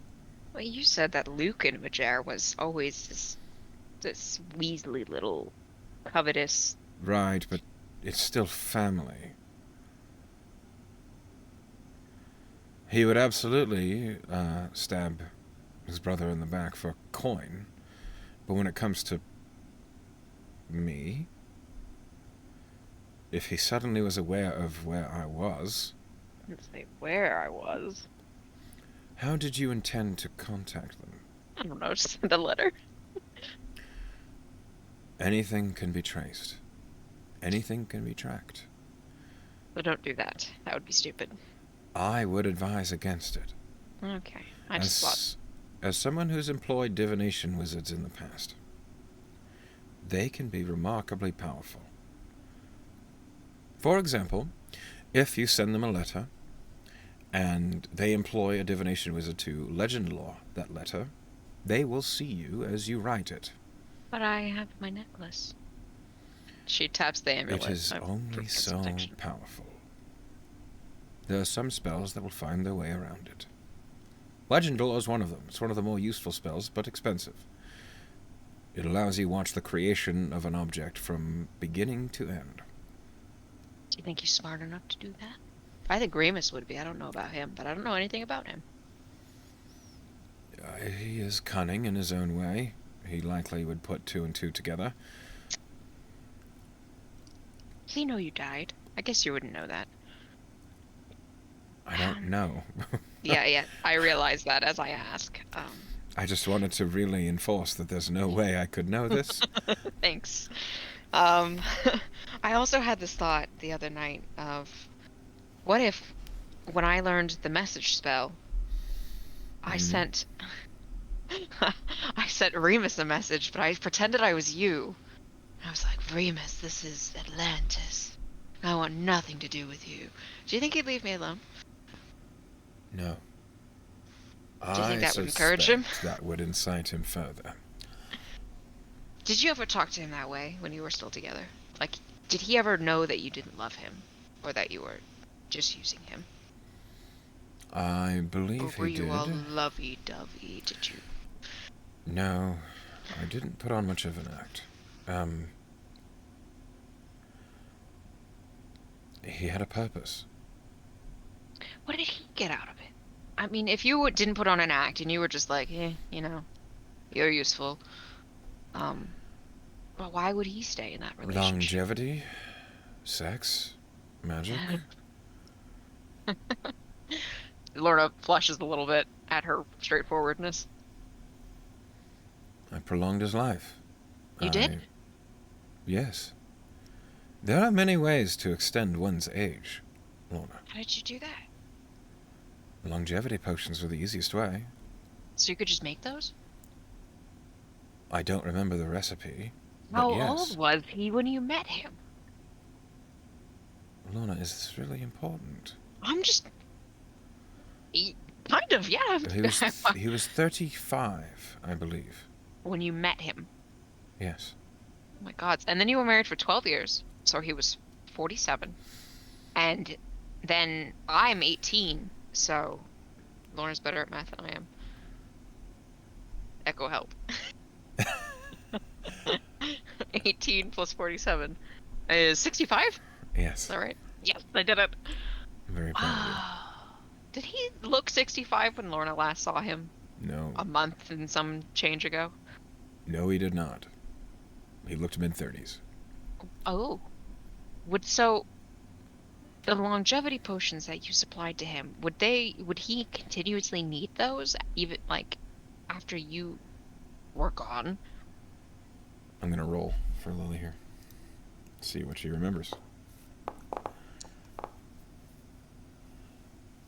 Well, you said that Luke in Majer was always this weaselly little covetous... Right, but it's still family. He would absolutely stab his brother in the back for coin, but when it comes to me, if he suddenly was aware of where I was... I didn't say where I was. How did you intend to contact them? I don't know, just send a letter. Anything can be traced. Anything can be tracked. So don't do that. That would be stupid. I would advise against it. Okay. I just thought. As someone who's employed divination wizards in the past, they can be remarkably powerful. For example, if you send them a letter, and they employ a divination wizard to legend lore that letter, they will see you as you write it. But I have my necklace. She taps the amulet. It is only so powerful. There are some spells that will find their way around it. Legend lore is one of them. It's one of the more useful spells, but expensive. It allows you to watch the creation of an object from beginning to end. Do you think he's smart enough to do that? I think Remus would be. I don't know about him, but I don't know anything about him. He is cunning in his own way. He likely would put two and two together. Does he know you died? I guess you wouldn't know that. I don't know. Yeah. I realize that as I ask. I just wanted to really enforce that there's no way I could know this. Thanks. I also had this thought the other night of, what if, when I learned the message spell, I sent Remus a message, but I pretended I was you. I was like, Remus, this is Atlantis. I want nothing to do with you. Do you think he'd leave me alone? No. Do you think that would encourage him? That would incite him further. Did you ever talk to him that way when you were still together? Like, did he ever know that you didn't love him? Or that you were just using him? I believe or were he you did. all lovey-dovey, did you? No, I didn't put on much of an act. He had a purpose. What did he get out of it? I mean, if you didn't put on an act and you were just like, you're useful, well, why would he stay in that relationship? Longevity, sex, magic. Lorna flushes a little bit at her straightforwardness. I prolonged his life. You did? Yes. There are many ways to extend one's age, Lorna. How did you do that? Longevity potions are the easiest way. So you could just make those? I don't remember the recipe. How yes. old was he when you met him? Lorna, is this really important? I'm just... Kind of, yeah. He was 35, I believe. When you met him? Yes. Oh my god. And then you were married for 12 years. So he was 47. And then I'm 18. So Lorna's better at math than I am. Echo help. 18 plus 47 is 65? Yes. Is that right? Yes, I did it. I'm very proud of Did he look 65 when Lorna last saw him? you. No. A month and some change ago? No, he did not. He looked mid-30s. Oh. The longevity potions that you supplied to him, would he continuously need those even after you were gone? I'm gonna roll for Lily here. See what she remembers.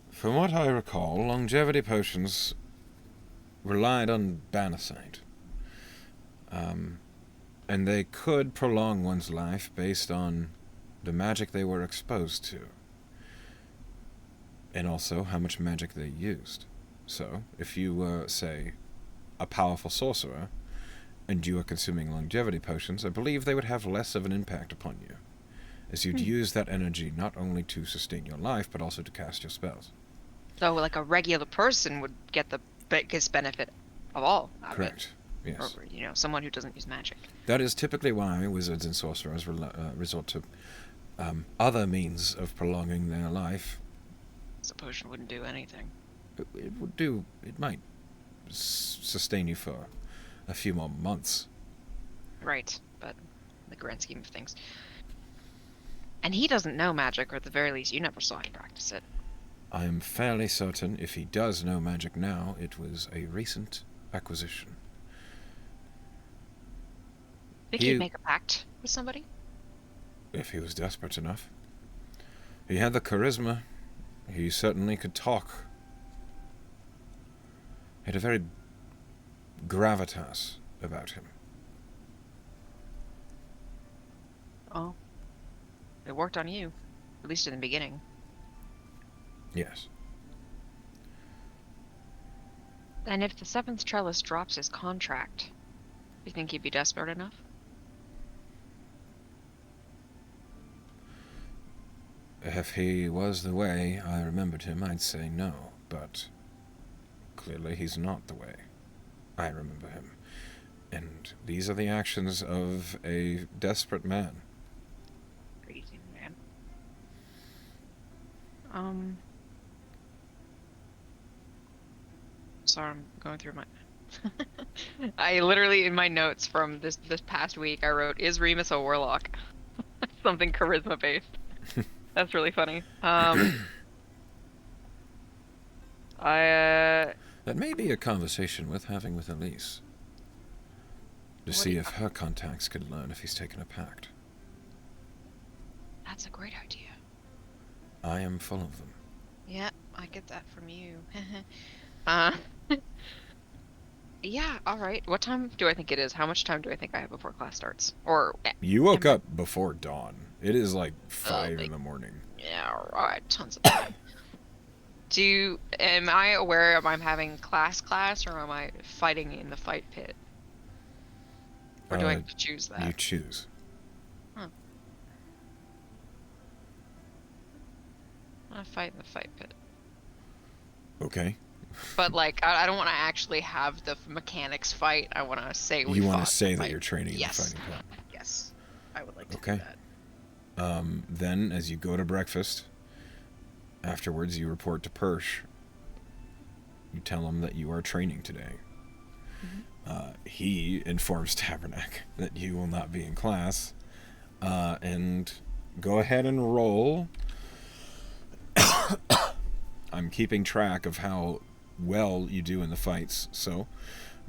From what I recall, longevity potions relied on Banasite. And they could prolong one's life based on the magic they were exposed to. And also how much magic they used. So, if you were, say, a powerful sorcerer, and you were consuming longevity potions, I believe they would have less of an impact upon you, as you'd use that energy not only to sustain your life, but also to cast your spells. So, like a regular person would get the biggest benefit of all. Correct. Yes. Or, someone who doesn't use magic. That is typically why wizards and sorcerers resort to other means of prolonging their life. So potion wouldn't do anything. It might sustain you for a few more months. Right, but in the grand scheme of things. And he doesn't know magic, or at the very least, you never saw him practice it. I am fairly certain if he does know magic now, it was a recent acquisition. Think he'd make a pact with somebody? If he was desperate enough. He had the charisma. He certainly could talk. He had a very gravitas about him. Oh. It worked on you. At least in the beginning. Yes. And if the Seventh Trellis drops his contract, do you think he'd be desperate enough? If he was the way I remembered him, I'd say no, but clearly he's not the way I remember him. And these are the actions of a desperate man. Crazy man. Sorry, I'm going through my... I literally, in my notes from this past week, I wrote, is Remus a warlock? Something charisma-based. That's really funny. That may be a conversation worth having with Elise. To see if her contacts could learn if he's taken a pact. That's a great idea. I am full of them. Yeah, I get that from you. Yeah, alright. What time do I think it is? How much time do I think I have before class starts? Or... You woke up before dawn. It is like 5 in the morning. Yeah, alright. Tons of time. Am I aware of I'm having class, or am I fighting in the fight pit? Or do I have to choose that? You choose. Huh. I fight in the fight pit. Okay. But, like, I don't want to actually have the mechanics fight. I want to say we You want to say that you're training in the fighting pit. Yes. I would like to Okay. do that. Then, as you go to breakfast, afterwards you report to Persh. You tell him that you are training today. He informs Tabernac that you will not be in class. And go ahead and roll. I'm keeping track of how well you do in the fights, so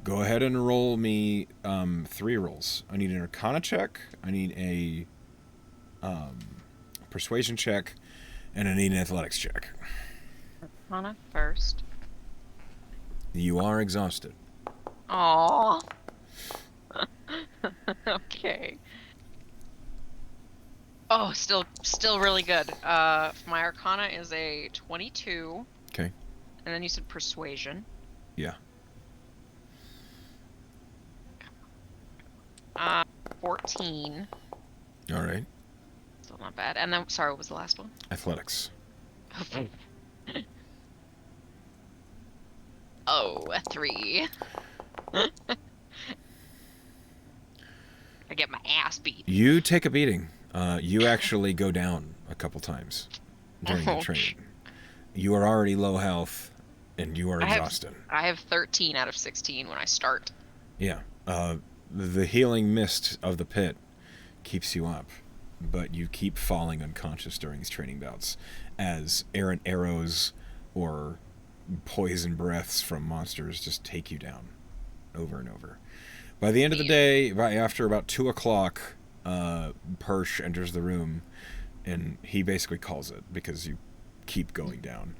go ahead and roll me 3 rolls. I need an Arcana check, I need a Persuasion check, and I need an Athletics check. Arcana first. You are exhausted. Aww. Okay. Oh, still really good. My Arcana is a 22. Okay. And then you said Persuasion. Yeah. 14. All right. Still not bad. And then, sorry, what was the last one? Athletics. Oh, a 3. I get my ass beat. You take a beating. You actually go down a couple times during the training. You are already low health, and you are exhausted. I have 13 out of 16 when I start. Yeah. The healing mist of the pit keeps you up, but you keep falling unconscious during these training bouts as errant arrows or poison breaths from monsters just take you down over and over. By the end of the day, after about 2 o'clock, Persh enters the room, and he basically calls it because you keep going down.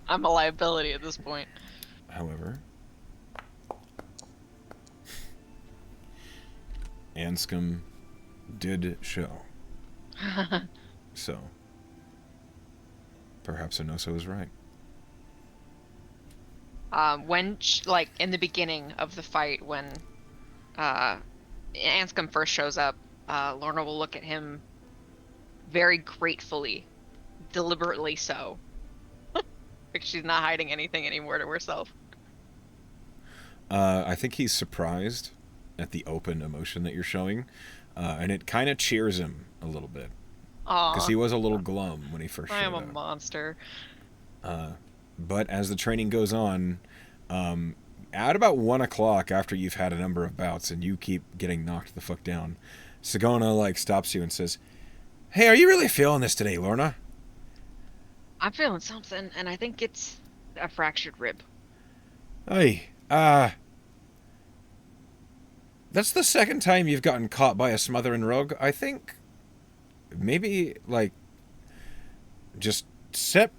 I'm a liability at this point. However, Anscombe did show. So, perhaps Anosa was right. When, like, in the beginning of the fight, when Anscombe first shows up, Lorna will look at him very gratefully, deliberately so. Like she's not hiding anything anymore to herself. I think he's surprised at the open emotion that you're showing, and it kind of cheers him a little bit. Because he was a little glum when he first showed up. I am a monster. But as the training goes on, at about 1 o'clock after you've had a number of bouts and you keep getting knocked the fuck down, Sagona stops you and says, "Hey, are you really feeling this today, Lorna?" I'm feeling something, and I think it's a fractured rib. Hey, That's the second time you've gotten caught by a smothering rug. I think maybe, like, just set...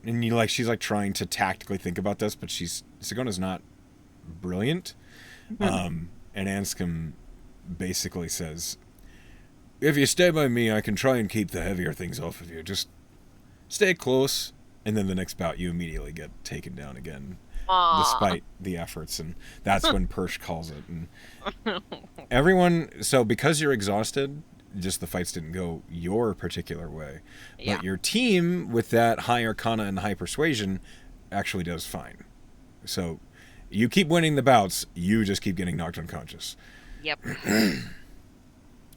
And she's, trying to tactically think about this, but Sigona's not brilliant. And Anscombe basically says, if you stay by me, I can try and keep the heavier things off of you. Just stay close. And then the next bout, you immediately get taken down again, despite the efforts. And that's when Persh calls it. And everyone... So because you're exhausted, just the fights didn't go your particular way. Yeah. But your team, with that high Arcana and high Persuasion, actually does fine. So you keep winning the bouts, you just keep getting knocked unconscious. Yep. And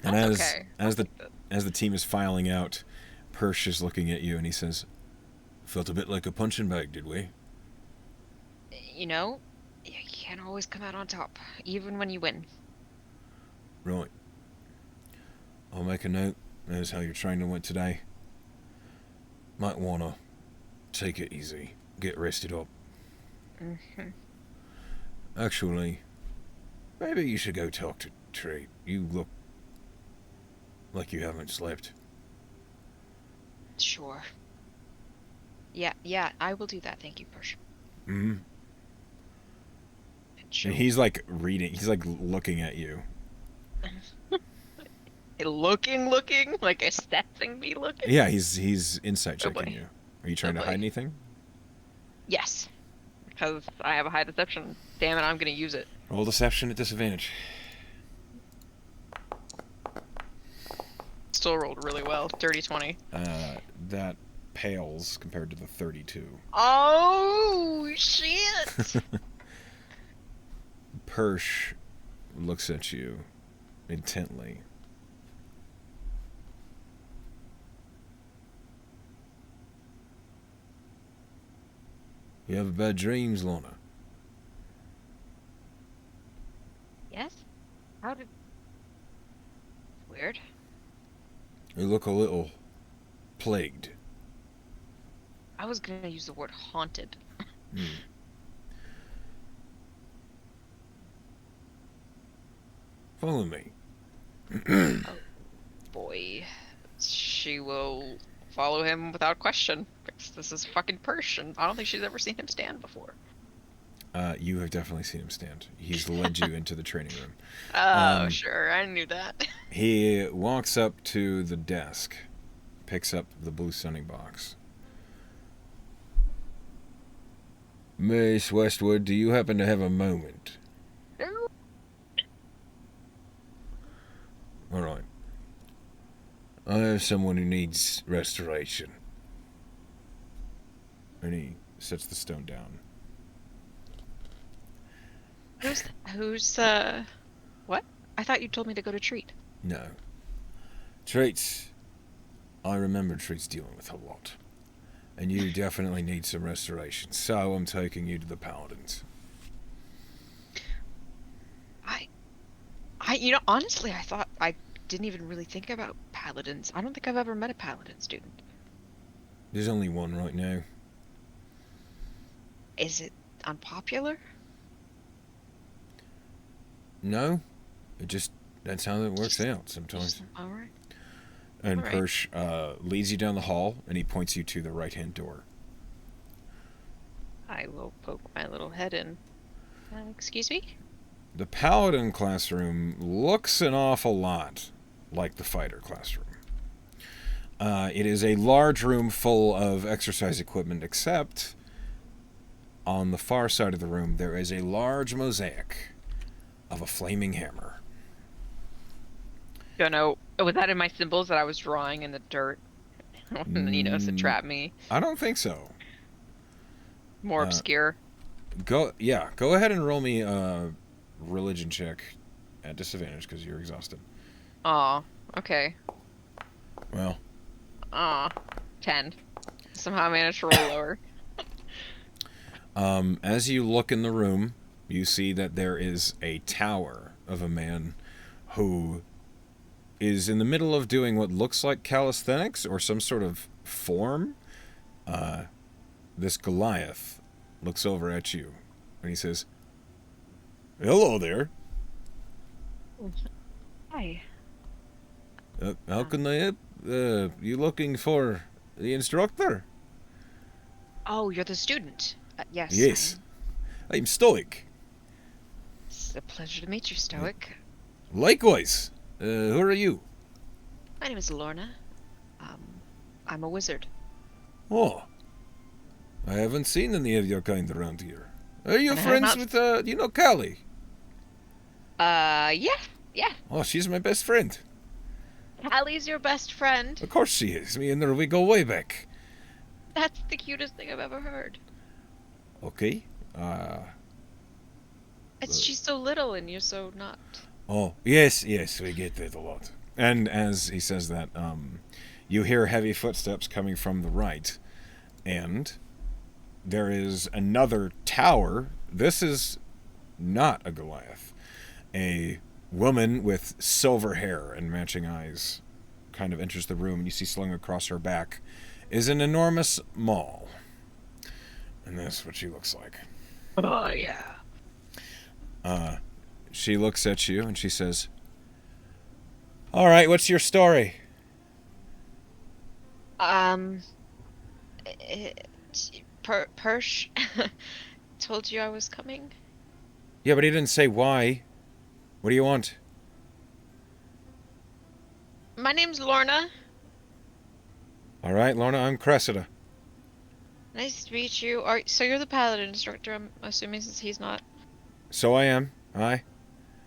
okay. as the team is filing out, Persh is looking at you and he says, felt a bit like a punching bag, did we? You know, you can't always come out on top, even when you win. Right. I'll make a note as how your training went today. Might wanna take it easy, get rested up. Mm-hmm. Actually, maybe you should go talk to Trey. You look like you haven't slept. Sure. Yeah, I will do that. Thank you, Persh. Mm-hmm. Sure. And he's reading, he's looking at you. Looking, like assessing me looking? Yeah, he's insight checking boy. you. Are you trying to boy. hide anything? Yes. Because I have a high deception. Damn it, I'm gonna use it. Roll deception at disadvantage. Still rolled really well. Dirty 20. That pales compared to the 32. Oh, shit! Persh looks at you intently. You have bad dreams, Lorna. Yes? How did... Weird. You look a little plagued. I was gonna use the word haunted. Follow me. Oh, boy. She will follow him without question. Because this is fucking Persh, and I don't think she's ever seen him stand before. You have definitely seen him stand. He's led you into the training room. Oh, sure, I knew that. He walks up to the desk, picks up the blue sunning box. Miss Westwood, do you happen to have a moment? No. All right. I have someone who needs restoration. And he sets the stone down. Who's, what? I thought you told me to go to Treat. No. Treats. I remember Treats dealing with a lot. And you definitely need some restoration. So I'm taking you to the Paladins. Honestly, I thought I didn't even really think about Paladins. I don't think I've ever met a Paladin student. There's only one right now. Is it unpopular? No. That's how it works out sometimes. All right. And All right. Persh leads you down the hall, and he points you to the right-hand door. I will poke my little head in. Excuse me? The Paladin classroom looks an awful lot like the Fighter classroom. It is a large room full of exercise equipment, except on the far side of the room there is a large mosaic of a flaming hammer. Don't know. Was that in my symbols that I was drawing in the dirt? To trap me. I don't think so. More obscure. Go ahead and roll me a religion check at disadvantage because you're exhausted. Aw, okay. Well. 10. Somehow I managed to roll lower. As you look in the room, you see that there is a tower of a man who is in the middle of doing what looks like calisthenics or some sort of form. This Goliath looks over at you and he says, "Hello there. Hi. How can I help? You looking for the instructor? Oh, you're the student. Yes, Yes. I'm Stoic. it's a pleasure to meet you, Stoic. Likewise. Who are you? My name is Lorna. I'm a wizard. Oh. I haven't seen any of your kind around here. Are you And I have friends not. with, Callie? Yeah, yeah. Oh, she's my best friend. Allie's your best friend. Of course she is. Me and her, we go way back. That's the cutest thing I've ever heard. Okay. She's so little and you're so not. Oh, yes, we get that a lot. And as he says that, you hear heavy footsteps coming from the right. And there is another tower. This is not a Goliath. A woman with silver hair and matching eyes kind of enters the room, and you see slung across her back is an enormous maul. And that's what she looks like. Oh, yeah. She looks at you and she says, "All right, what's your story?" Um, Persh told you I was coming. Yeah, but he didn't say why. What do you want? My name's Lorna. All right, Lorna, I'm Cressida. Nice to meet you. So you're the paladin instructor, I'm assuming, since he's not. So I am. Aye.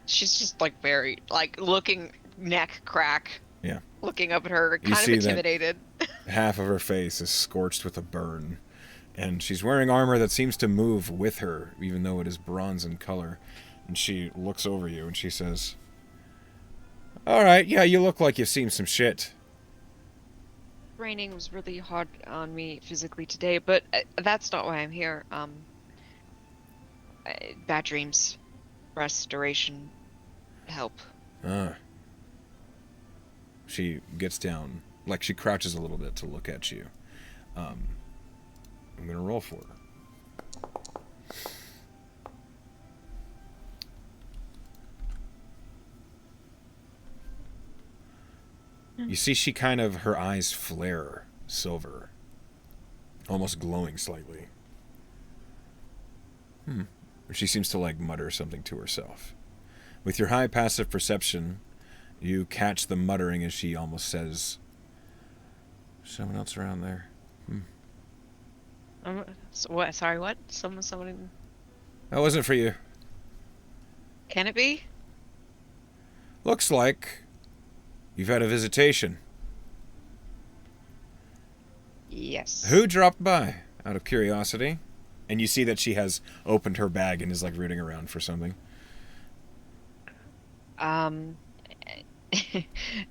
She's just like very like looking neck crack. Yeah. Looking up at her, You kind see of that- intimidated. Half of her face is scorched with a burn. And she's wearing armor that seems to move with her, even though it is bronze in color. And she looks over you and she says, "All right, yeah, you look like you've seen some shit." Training was really hard on me physically today, but that's not why I'm here. Bad dreams, restoration, help. Ah. She gets down, like she crouches a little bit to look at you. I'm gonna roll for her. You see she kind of, her eyes flare silver. Almost glowing slightly. She seems to like mutter something to herself. With your high passive perception, you catch the muttering as she almost says, "Someone else around there." What? Sorry, what? Someone. That wasn't for you. Can it be? Looks like you've had a visitation. Yes. Who dropped by, out of curiosity? And you see that she has opened her bag and is like rooting around for something.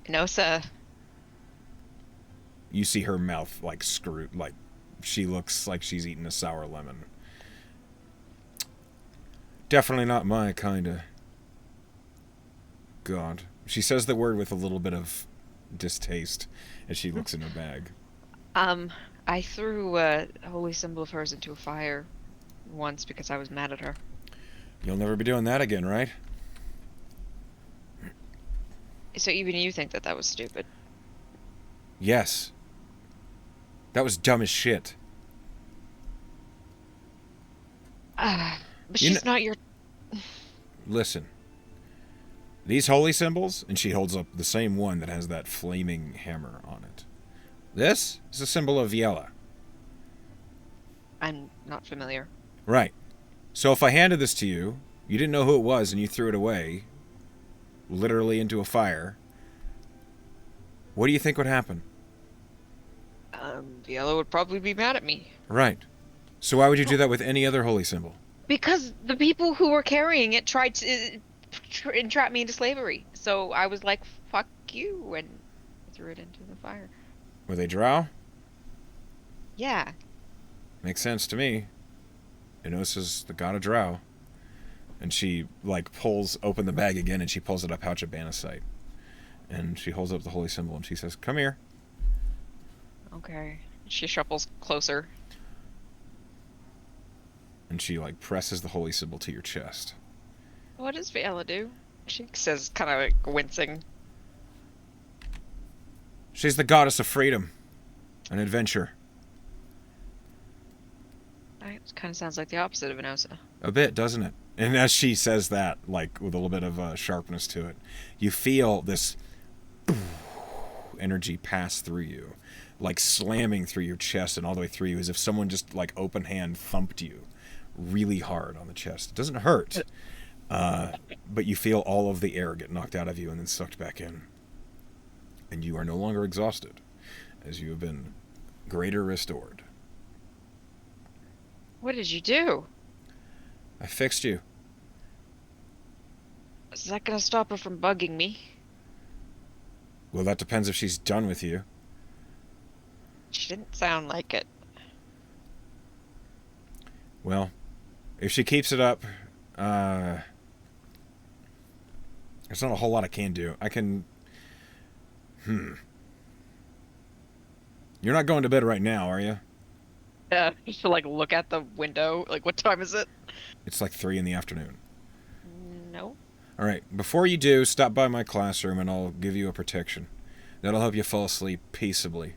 Nosa. You see her mouth like screwed, like she looks like she's eaten a sour lemon. Definitely not my kind of god. She says the word with a little bit of distaste as she looks in her bag. I threw a holy symbol of hers into a fire once because I was mad at her. You'll never be doing that again, right? So even you think that was stupid? Yes. That was dumb as shit. But You she's not your. Listen. These holy symbols, and she holds up the same one that has that flaming hammer on it. This is a symbol of Yella. I'm not familiar. Right. So if I handed this to you, you didn't know who it was, and you threw it away, literally into a fire, what do you think would happen? Yellow would probably be mad at me. Right. So why would you do that with any other holy symbol? Because the people who were carrying it tried to entrap me into slavery. So I was like, fuck you, and threw it into the fire. Were they drow? Yeah. Makes sense to me. Enosa's the god of drow. And she, like, pulls open the bag again, and she pulls it up out of Banasite. And she holds up the holy symbol, and she says, "Come here." Okay. She shuffles closer. And she, like, presses the holy symbol to your chest. What does Vela do? She says, kind of like wincing. She's the goddess of freedom and adventure. That kind of sounds like the opposite of Enosa. A bit, doesn't it? And as she says that, like with a little bit of sharpness to it, you feel this energy pass through you, like slamming through your chest and all the way through you, as if someone just like open hand thumped you really hard on the chest. It doesn't hurt, but you feel all of the air get knocked out of you and then sucked back in. And you are no longer exhausted, as you have been greater restored. What did you do? I fixed you. Is that gonna stop her from bugging me? Well, that depends if she's done with you. She didn't sound like it. Well, if she keeps it up, there's not a whole lot I can do. I can... You're not going to bed right now, are you? Just to like look at the window. Like, what time is it? It's like 3 in the afternoon. No. All right, before you do, stop by my classroom and I'll give you a protection. That'll help you fall asleep peaceably.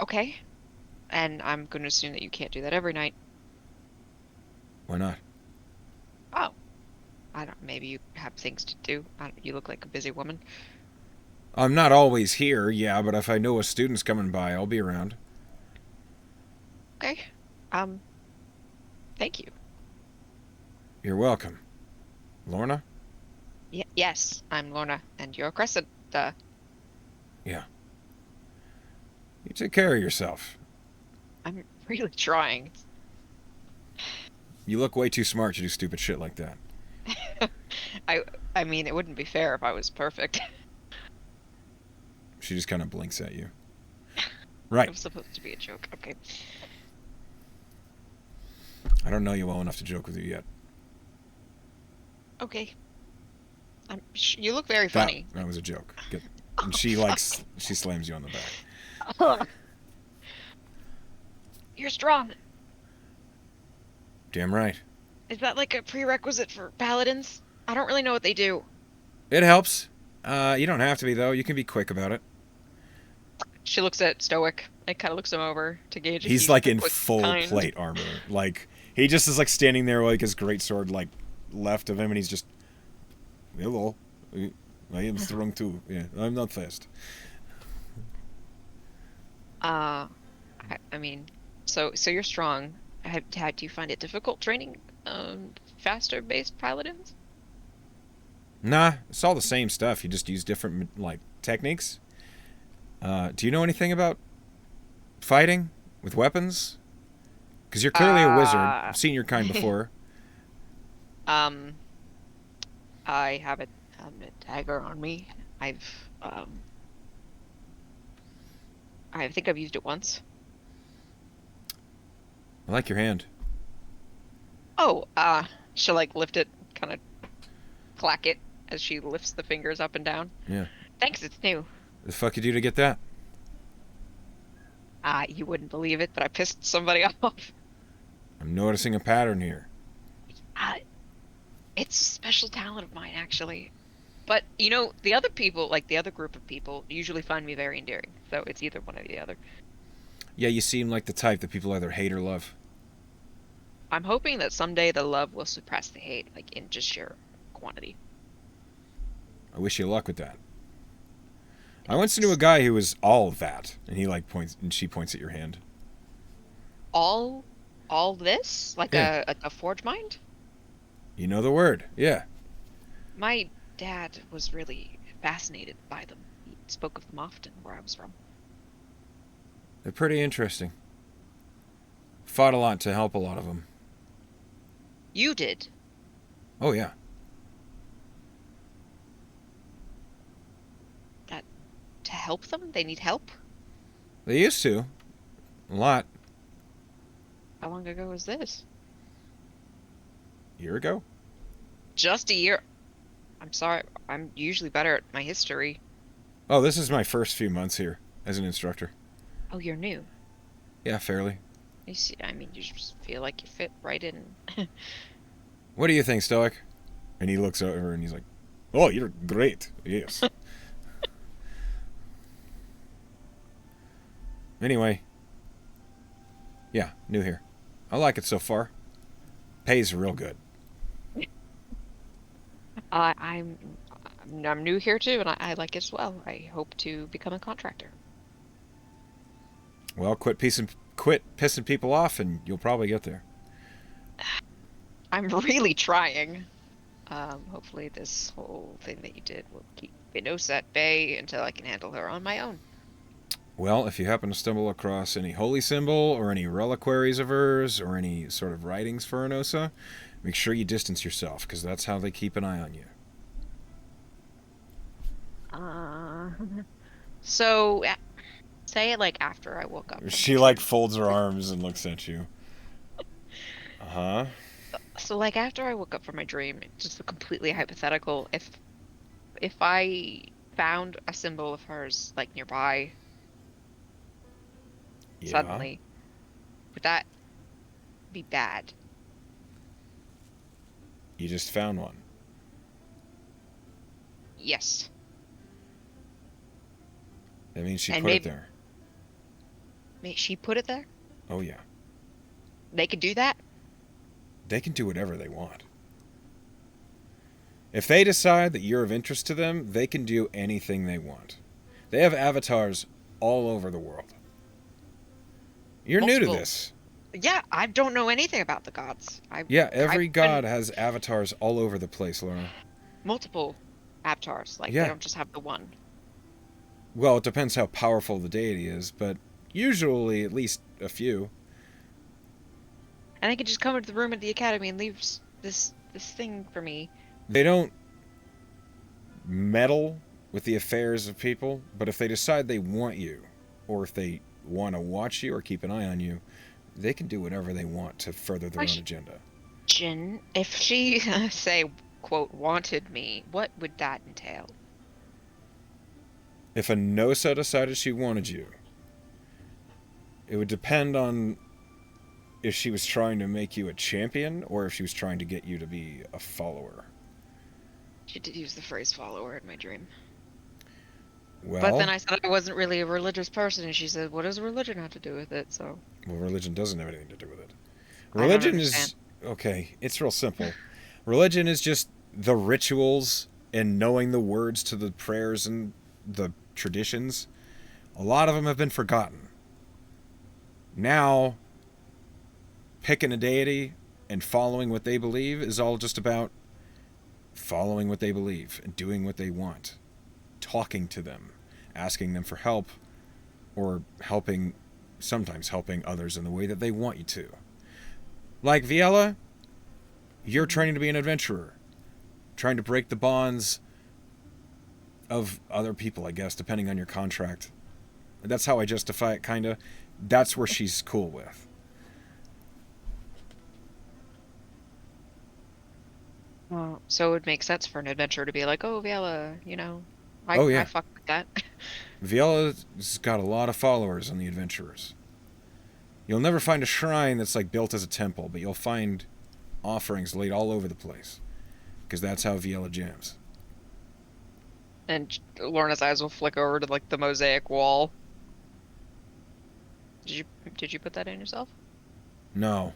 Okay. And I'm going to assume that you can't do that every night. Why not? Oh. I don't. Maybe you have things to do. You look like a busy woman. I'm not always here, yeah, but if I know a student's coming by, I'll be around. Okay. Thank you. You're welcome. Lorna? Yes, I'm Lorna, and you're Crescent. Yeah. You take care of yourself. I'm really trying. You look way too smart to do stupid shit like that. I mean, it wouldn't be fair if I was perfect. She just kind of blinks at you. It Right. was supposed to be a joke. Okay. I don't know you well enough to joke with you yet. Okay. You look very funny. That was a joke. And she she slams you on the back. You're strong. Damn right. Is that like a prerequisite for paladins? I don't really know what they do. It helps. You don't have to be though. You can be quick about it. She looks at Stoic. It kind of looks him over to gauge if He's like in quick, full kind. plate armor. Like he just is like standing there with like his greatsword like left of him, and he's just, hello, I am strong too. Yeah, I'm not fast. I mean, so you're strong. Do you find it difficult training faster based paladins? Nah, it's all the same stuff. You just use different like techniques. Do you know anything about fighting with weapons? Because you're clearly a wizard. I've seen your kind before. I have a dagger on me. I think I've used it once. I like your hand. Oh, she'll like lift it, kind of clack it as she lifts the fingers up and down. Yeah. Thanks, it's new. The fuck you do to get that? You wouldn't believe it, but I pissed somebody off. I'm noticing a pattern here. It's a special talent of mine, actually. But, you know, the other people, like the other group of people, usually find me very endearing. So it's either one or the other. Yeah, you seem like the type that people either hate or love. I'm hoping that someday the love will suppress the hate, like in just sheer quantity. I wish you luck with that. I once knew a guy who was all of that, and he like points, and she points at your hand. All this? Like Yeah. a forge mind? You know the word, yeah. My dad was really fascinated by them. He spoke of them often where I was from. They're pretty interesting. Fought a lot to help a lot of them. You did? Oh yeah. To help them? They need help? They used to. A lot. How long ago was this? A year ago? Just a year. I'm sorry. I'm usually better at my history. Oh, this is my first few months here as an instructor. Oh, you're new. Yeah, fairly. You see, I mean, you just feel like you fit right in. What do you think, Stoic? And he looks over and he's like, "Oh, you're great. Yes." Anyway, yeah, new here. I like it so far. Pays real good. I'm I'm new here too, and I like it as well. I hope to become a contractor. Well, quit pissing people off, and you'll probably get there. I'm really trying. Hopefully this whole thing that you did will keep Vinosa at bay until I can handle her on my own. Well, if you happen to stumble across any holy symbol or any reliquaries of hers or any sort of writings for Enosa, make sure you distance yourself, because that's how they keep an eye on you. Uh, so say it like after I woke up. She like folds her arms and looks at you. Uh-huh. So like after I woke up from my dream, just completely hypothetical, if I found a symbol of hers like nearby Yeah. suddenly, would that be bad? You just found one. Yes. That means she And put it maybe- there. May she put it there? Oh, yeah. They could do that? They can do whatever they want. If they decide that you're of interest to them, they can do anything they want. They have avatars all over the world. You're new Multiple. to this. Yeah, I don't know anything about the gods. Yeah, every I've god been- has avatars all over the place, Lorna. multiple avatars. Like Yeah. they don't just have the one. Well, it depends how powerful the deity is, but usually at least a few. And they could just come into the room at the academy and leave this thing for me. They don't meddle with the affairs of people, but if they decide they want you, or if they want to watch you or keep an eye on you, they can do whatever they want to further their own agenda. Jin, if she say quote wanted me, what would that entail? If a Nosa decided she wanted you, it would depend on if she was trying to make you a champion or if she was trying to get you to be a follower. She did use the phrase follower in my dream. Well, But then I said I wasn't really a religious person, and she said, what does religion have to do with it? So well, religion doesn't have anything to do with it. I don't Religion is understand. okay. It's real simple. Religion is just the rituals and knowing the words to the prayers and the traditions. A lot of them have been forgotten. Now, picking a deity and following what they believe is all just about following what they believe and doing what they want, talking to them, asking them for help, or sometimes helping others in the way that they want you to. Like Viella, you're training to be an adventurer, trying to break the bonds of other people, I guess, depending on your contract. That's how I justify it, kinda. That's where she's cool with. Well, so it would make sense for an adventurer to be like, oh, Viella, Oh, yeah. I fuck with that. Viella's got a lot of followers on the adventurers. You'll never find a shrine that's like built as a temple, but you'll find offerings laid all over the place. Because that's how Viella jams. And Lorna's eyes will flick over to like the mosaic wall. Did you put that in yourself? No.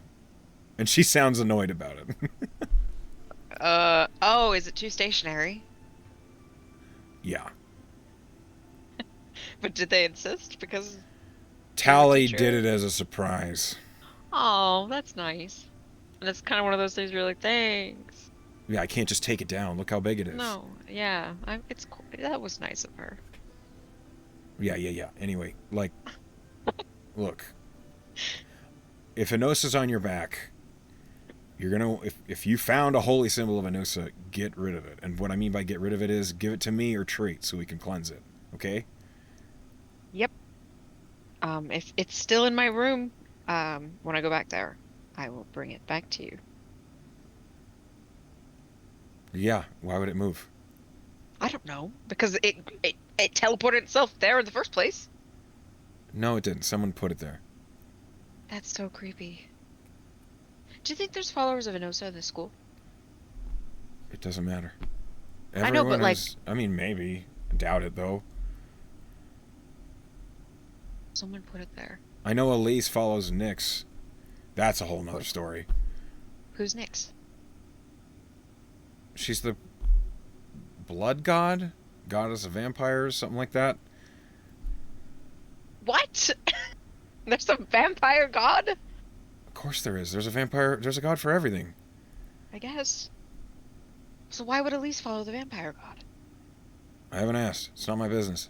And she sounds annoyed about it. Oh, is it too stationary? Yeah. But did they insist? Because Tally teacher. did it as a surprise. oh, that's nice. And it's kind of one of those things where you're like, thanks. Yeah, I can't just take it down. Look how big it is. No, yeah, it's cool. That was nice of her. Yeah. Anyway, like, look. If Enosa's on your back, you're gonna if you found a holy symbol of Enosa, get rid of it. And what I mean by get rid of it is give it to me or treat so we can cleanse it. Okay? Yep. If it's still in my room, when I go back there, I will bring it back to you. Yeah. Why would it move? I don't know, because it teleported itself there in the first place. No, it didn't. Someone put it there. That's so creepy. Do you think there's followers of Enosa in this school? It doesn't matter. I know, but, like- I mean, maybe. Doubt it, though. Someone put it there. I know Elise follows Nyx. That's a whole nother story. Who's Nyx? She's the blood god? Goddess of vampires? Something like that? What? There's a vampire god? Of course there is. There's a vampire. There's a god for everything. I guess. So why would Elise follow the vampire god? I haven't asked. It's not my business.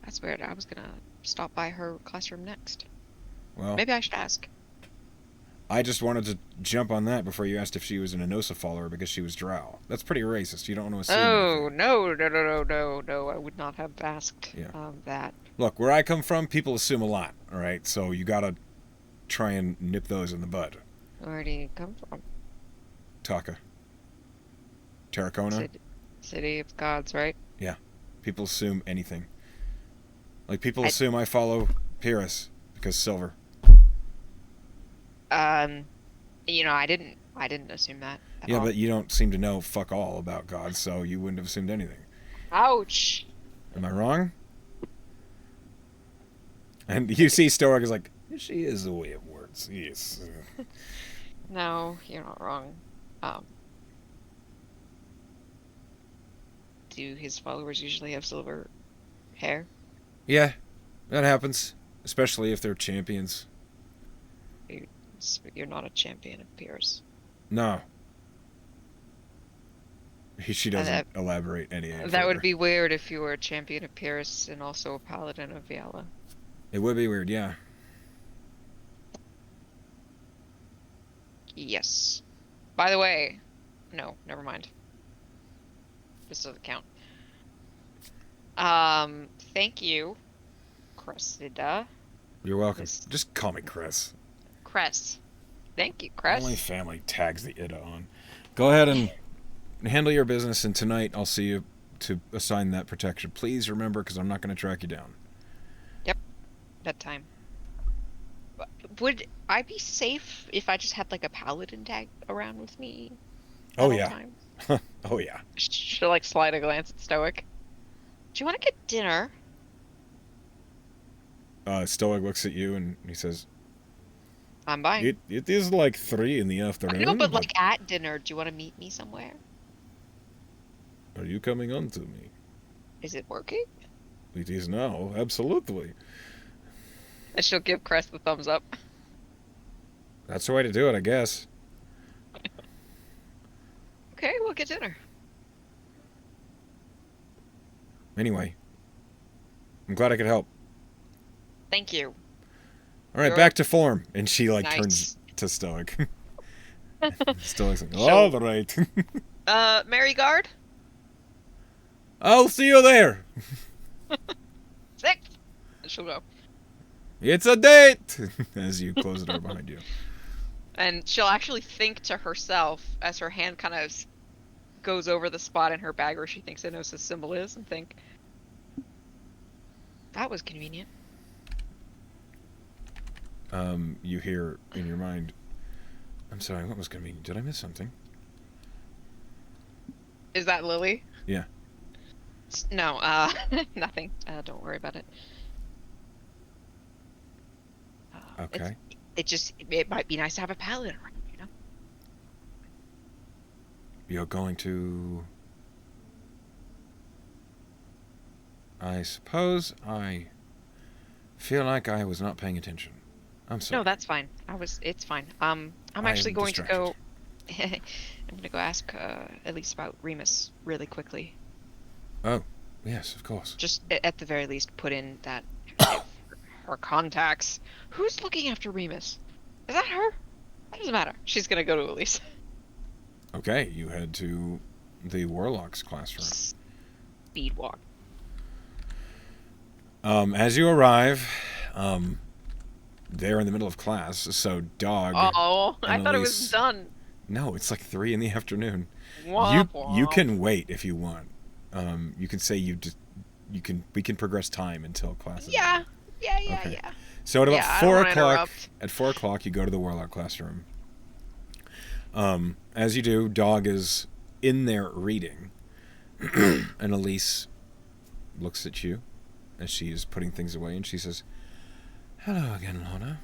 That's weird. I was gonna stop by her classroom next. Well, Maybe I should ask. I just wanted to jump on that before you asked if she was an Enosa follower because she was drow. That's pretty racist. You don't want to assume Oh, anything. no. I would not have asked Yeah. that. Look, where I come from, people assume a lot, all right? So you gotta try and nip those in the bud. Where do you come from? Taka. Tarracona. City of Gods, right? People assume anything. Like, people I- assume I follow Pyrrhus because silver. I didn't assume that at Yeah, all. but you don't seem to know fuck all about gods, so you wouldn't have assumed anything. Ouch! Am I wrong? And you see Stoic is like, she is a way of words. Yes. No, you're not wrong. Do his followers usually have silver hair? Yeah, that happens. Especially if they're champions. You're not a champion of Pierce. No. She doesn't elaborate any That further. would be weird if you were a champion of Pierce and also a paladin of Viala. It would be weird, yeah. Yes. By the way, no, never mind. This doesn't count. Thank you, Cressida. You're welcome. This- Just call me Chris. Cress. Thank you, Cress. Only family tags the Ida on. Go ahead and handle your business, and tonight I'll see you to assign that protection. Please remember, because I'm not going to track you down. Bedtime. Would I be safe if I just had like a paladin tag around with me? at Oh, all yeah. times? Oh, yeah. She'll like slide a glance at Stoic. Do you want to get dinner? Stoic looks at you, and he says, I'm buying. It is like 3 in the I afternoon. know, but like at dinner, do you want to meet me somewhere? Are you coming on to me? Is it working? It is now, absolutely. And she'll give Crest the thumbs up. That's the way to do it, I guess. Okay, we'll get dinner. Anyway, I'm glad I could help. Thank you. All right, You're- back to form. And she like Nice. turns to Stoic. Stoic's like, all right. Mary Guard? I'll see you there. 6! And she'll go. It's a date. As you close the door behind you. And she'll actually think to herself as her hand kind of goes over the spot in her bag where she thinks Enosa's symbol is and think, that was convenient. You hear in your mind, I'm sorry, what was convenient? Did I miss something? Is that Lily? Yeah. No, nothing. Don't worry about it. Okay. It might be nice to have a paladin around, you know? You're going to... I suppose I feel like I was not paying attention. I'm sorry. No, that's fine. It's fine. I'm I actually am going to go... distracted. I'm gonna go ask, at least about Remus really quickly. Oh, yes, of course. Just, at the very least, put in that... her contacts. Who's looking after Remus? Is that her? That doesn't matter. She's gonna go to Elise. Okay, you head to the Warlock's classroom. Speed walk. As you arrive, they're in the middle of class, so Dog... Oh, I thought it was Annalise- done. No, it's like 3 in the afternoon. Womp You womp. can wait if you want. You can say we can progress time until class is Yeah. over. Yeah. Okay. So at about Yeah, I don't 4 wanna o'clock, interrupt. at 4 o'clock, you go to the Warlock classroom. As you do, Dog is in there reading, and Elise looks at you as she is putting things away, and she says, "Hello again, Lorna.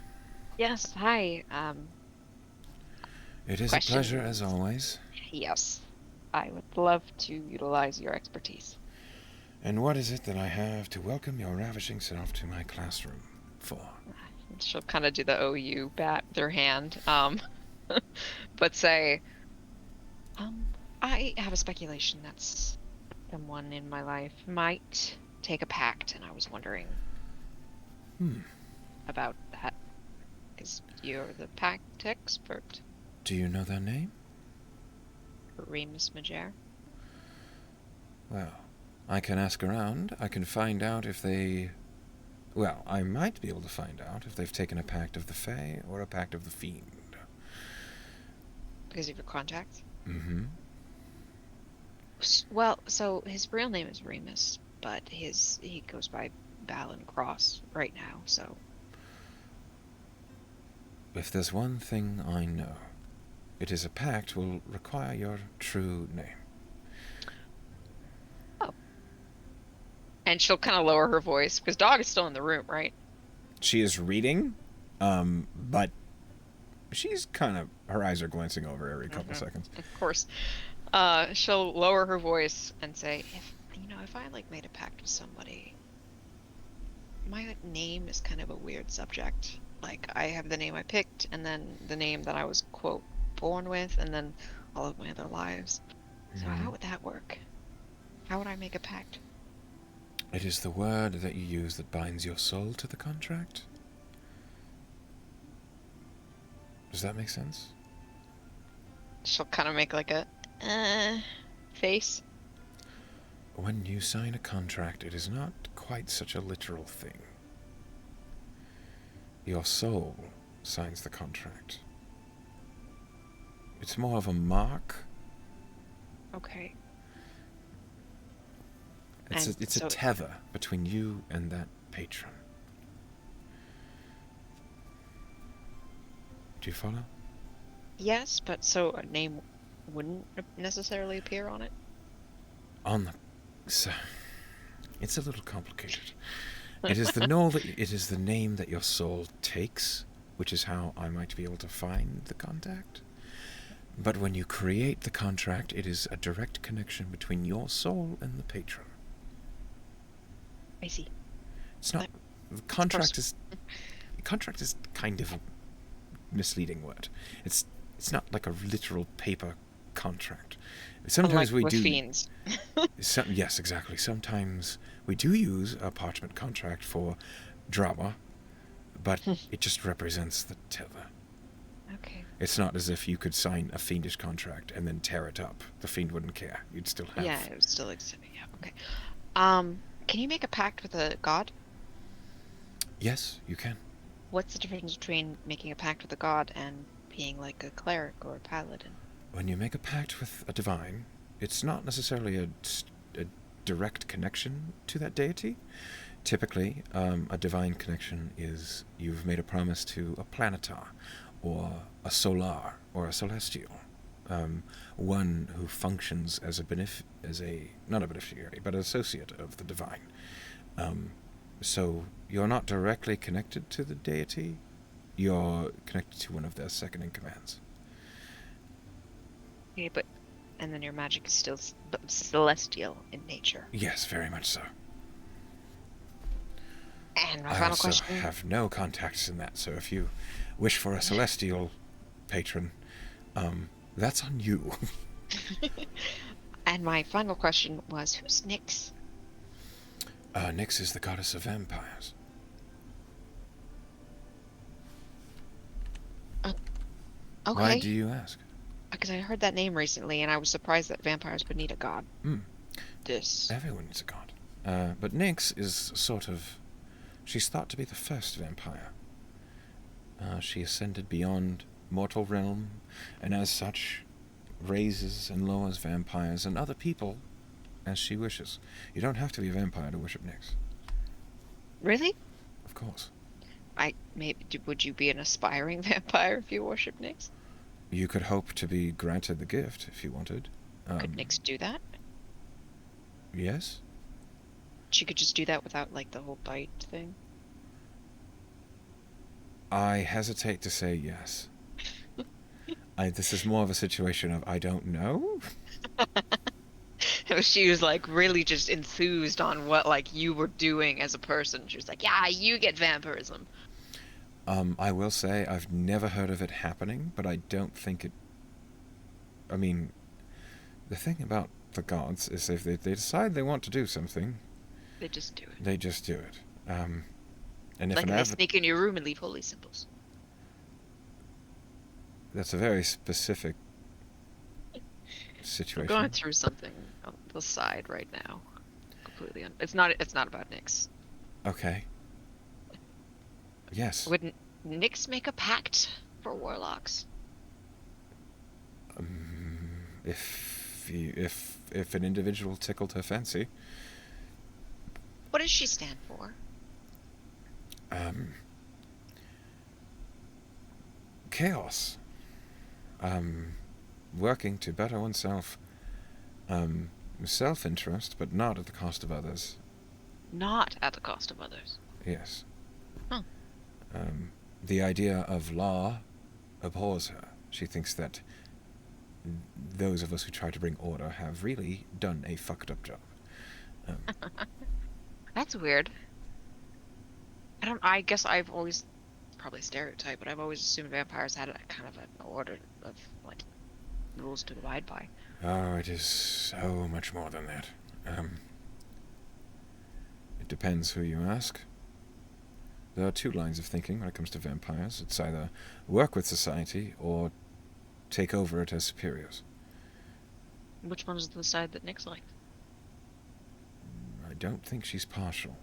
Yes, hi. It is a Question. pleasure as always. Yes. I would love to utilize your expertise. And what is it that I have to welcome your ravishing self to my classroom for?" She'll kind of do the OU bat with her hand, but say, I have a speculation that someone in my life might take a pact, and I was wondering about that, because you're the pact expert, Do you know their name? Remus Majere. Well, I can ask around. I can find out if they... Well, I might be able to find out if they've taken a pact of the Fae or a pact of the Fiend. Because of your contacts? Mm-hmm. Well, so his real name is Remus, but he goes by Balin Cross right now, so... If there's one thing I know, it is a pact will require your true name. And she'll kind of lower her voice, because Dog is still in the room, right? She is reading, but she's kind of... Her eyes are glancing over every couple seconds. Of course. She'll lower her voice and say, if I, made a pact with somebody, my name is kind of a weird subject. Like, I have the name I picked, and then the name that I was, quote, born with, and then all of my other lives. So how would that work? How would I make a pact? It is the word that you use that binds your soul to the contract. Does that make sense? She'll kind of make a face. When you sign a contract, it is not quite such a literal thing. Your soul signs the contract. It's more of a mark. Okay. It's a tether between you and that patron. Do you follow? Yes, but so a name wouldn't necessarily appear on it? So, it's a little complicated. It is the name that your soul takes, which is how I might be able to find the contact. But when you create the contract, it is a direct connection between your soul and the patron. I see. It's not... Contract is kind of a misleading word. It's not like a literal paper contract. Sometimes we with do... fiends. Yes, exactly. Sometimes we do use a parchment contract for drama, but it just represents the tether. Okay. It's not as if you could sign a fiendish contract and then tear it up. The fiend wouldn't care. You'd still have... Yeah, it would still exist. Yeah, okay. Can you make a pact with a god? Yes, you can. What's the difference between making a pact with a god and being like a cleric or a paladin? When you make a pact with a divine, it's not necessarily a direct connection to that deity. Typically, a divine connection is you've made a promise to a planetar, or a solar, or a celestial. One who functions as not a beneficiary, but an associate of the divine. So you're not directly connected to the deity, you're connected to one of their second-in-commands. Okay, and then your magic is still celestial in nature. Yes, very much so. And my final question... I have no contacts in that, so if you wish for a celestial patron, that's on you. And my final question was, who's Nyx? Nyx is the goddess of vampires. Okay. Why do you ask? Because I heard that name recently, and I was surprised that vampires would need a god. Everyone needs a god. But Nyx is sort of... She's thought to be the first vampire. She ascended beyond mortal realm, and as such, raises and lowers vampires and other people as she wishes. You don't have to be a vampire to worship Nyx. Really? Of course. Would you be an aspiring vampire if you worship Nyx? You could hope to be granted the gift if you wanted. Could Nyx do that? Yes? She could just do that without, like, the whole bite thing? I hesitate to say yes. This is more of a situation of I don't know. She was, like, really just enthused on what, like, you were doing as a person. She was like, yeah, you get vampirism. I will say I've never heard of it happening, but I don't think it... I mean, the thing about the gods is if they decide they want to do something... They just do it. They just do it. And if like, an they sneak in your room and leave holy symbols. That's a very specific situation. We're going through something on the side right now. Completely it's not about Nyx. Okay. Yes. Wouldn't Nyx make a pact for warlocks? If an individual tickled her fancy. What does she stand for? Chaos. Working to better oneself. Self-interest, but not at the cost of others. Not at the cost of others. Yes. Huh. The idea of law abhors her. She thinks that those of us who try to bring order have really done a fucked up job. That's weird. I guess I've always, probably stereotype, but I've always assumed vampires had a kind of an order of, like, rules to abide by. Oh, it is so much more than that. It depends who you ask. There are two lines of thinking when it comes to vampires. It's either work with society or take over it as superiors. Which one's the side that Nyx likes? I don't think she's partial.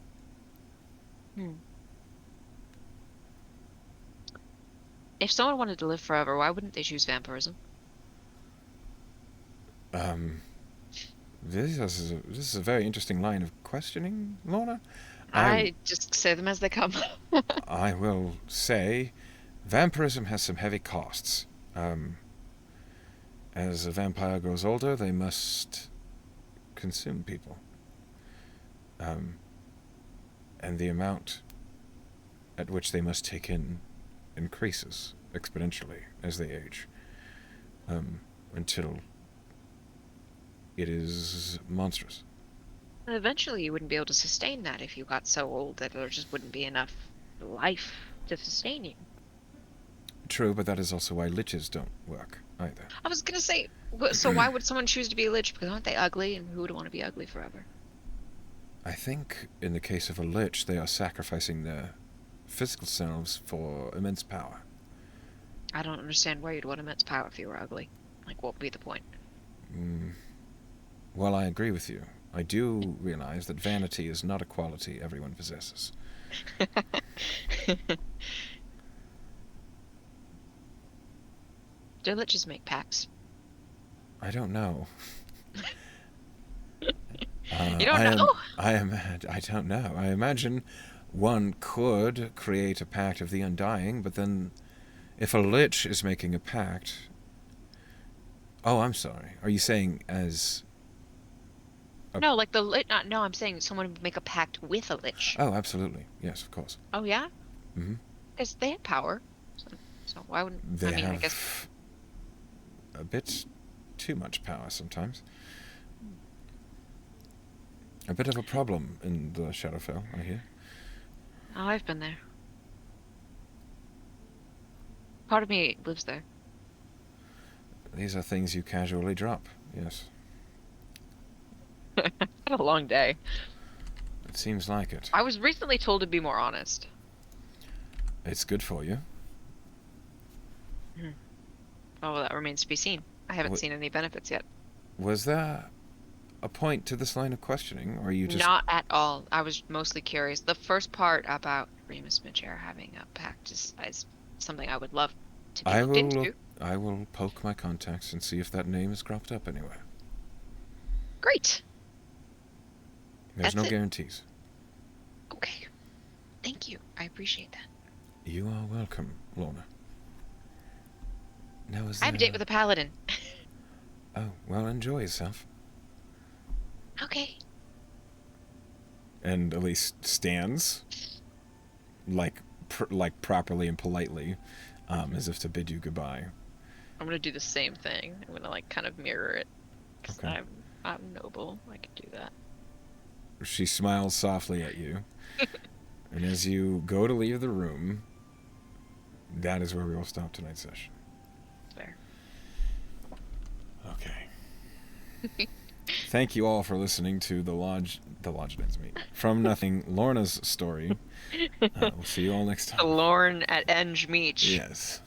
If someone wanted to live forever, why wouldn't they choose vampirism? This is a very interesting line of questioning, Lorna. I just say them as they come. I will say, vampirism has some heavy costs. As a vampire grows older, they must consume people. And the amount at which they must take in increases exponentially as they age, until it is monstrous. Eventually, you wouldn't be able to sustain that if you got so old that there just wouldn't be enough life to sustain you. True, but that is also why liches don't work either. I was gonna say, so why would someone choose to be a lich? Because aren't they ugly, and who would want to be ugly forever? I think in the case of a lich, they are sacrificing their physical selves for immense power. I don't understand why you'd want immense power if you were ugly. Like, what would be the point? Well, I agree with you. I do realize that vanity is not a quality everyone possesses. Do liches make pacts? I don't know. You don't know? I don't know. I imagine one could create a pact of the Undying, but then if a lich is making a pact... Oh, I'm sorry. Are you saying as... No, like the lich... No, I'm saying someone would make a pact with a lich. Oh, absolutely. Yes, of course. Oh, yeah? Mm-hmm. Because they have power. So why wouldn't... They have I guess... a bit too much power sometimes. A bit of a problem in the Shadowfell, I hear. Oh, I've been there. Part of me lives there. These are things you casually drop, yes. Had a long day. It seems like it. I was recently told to be more honest. It's good for you. Oh, well, that remains to be seen. I haven't seen any benefits yet. Was there a point to this line of questioning, or are you just... Not at all. I was mostly curious. The first part about Remus Midshare having a pact is something I would love to be looked into. I will poke my contacts and see if that name is cropped up anywhere. Great. There's no guarantees. Okay. Thank you. I appreciate that. You are welcome, Lorna. Now is I have a there date with a paladin. Oh, well, enjoy yourself. Okay. And Elise stands, like properly and politely, as if to bid you goodbye. I'm gonna do the same thing. I'm gonna like kind of mirror it. 'Cause Okay. I'm noble. I can do that. She smiles softly at you, and as you go to leave the room, that is where we will stop tonight's session. Fair. Okay. Thank you all for listening to the Lodge Dens meet. From Nothing, Lorna's story. We'll see you all next The time. Lorne at Enge Meech. Yes.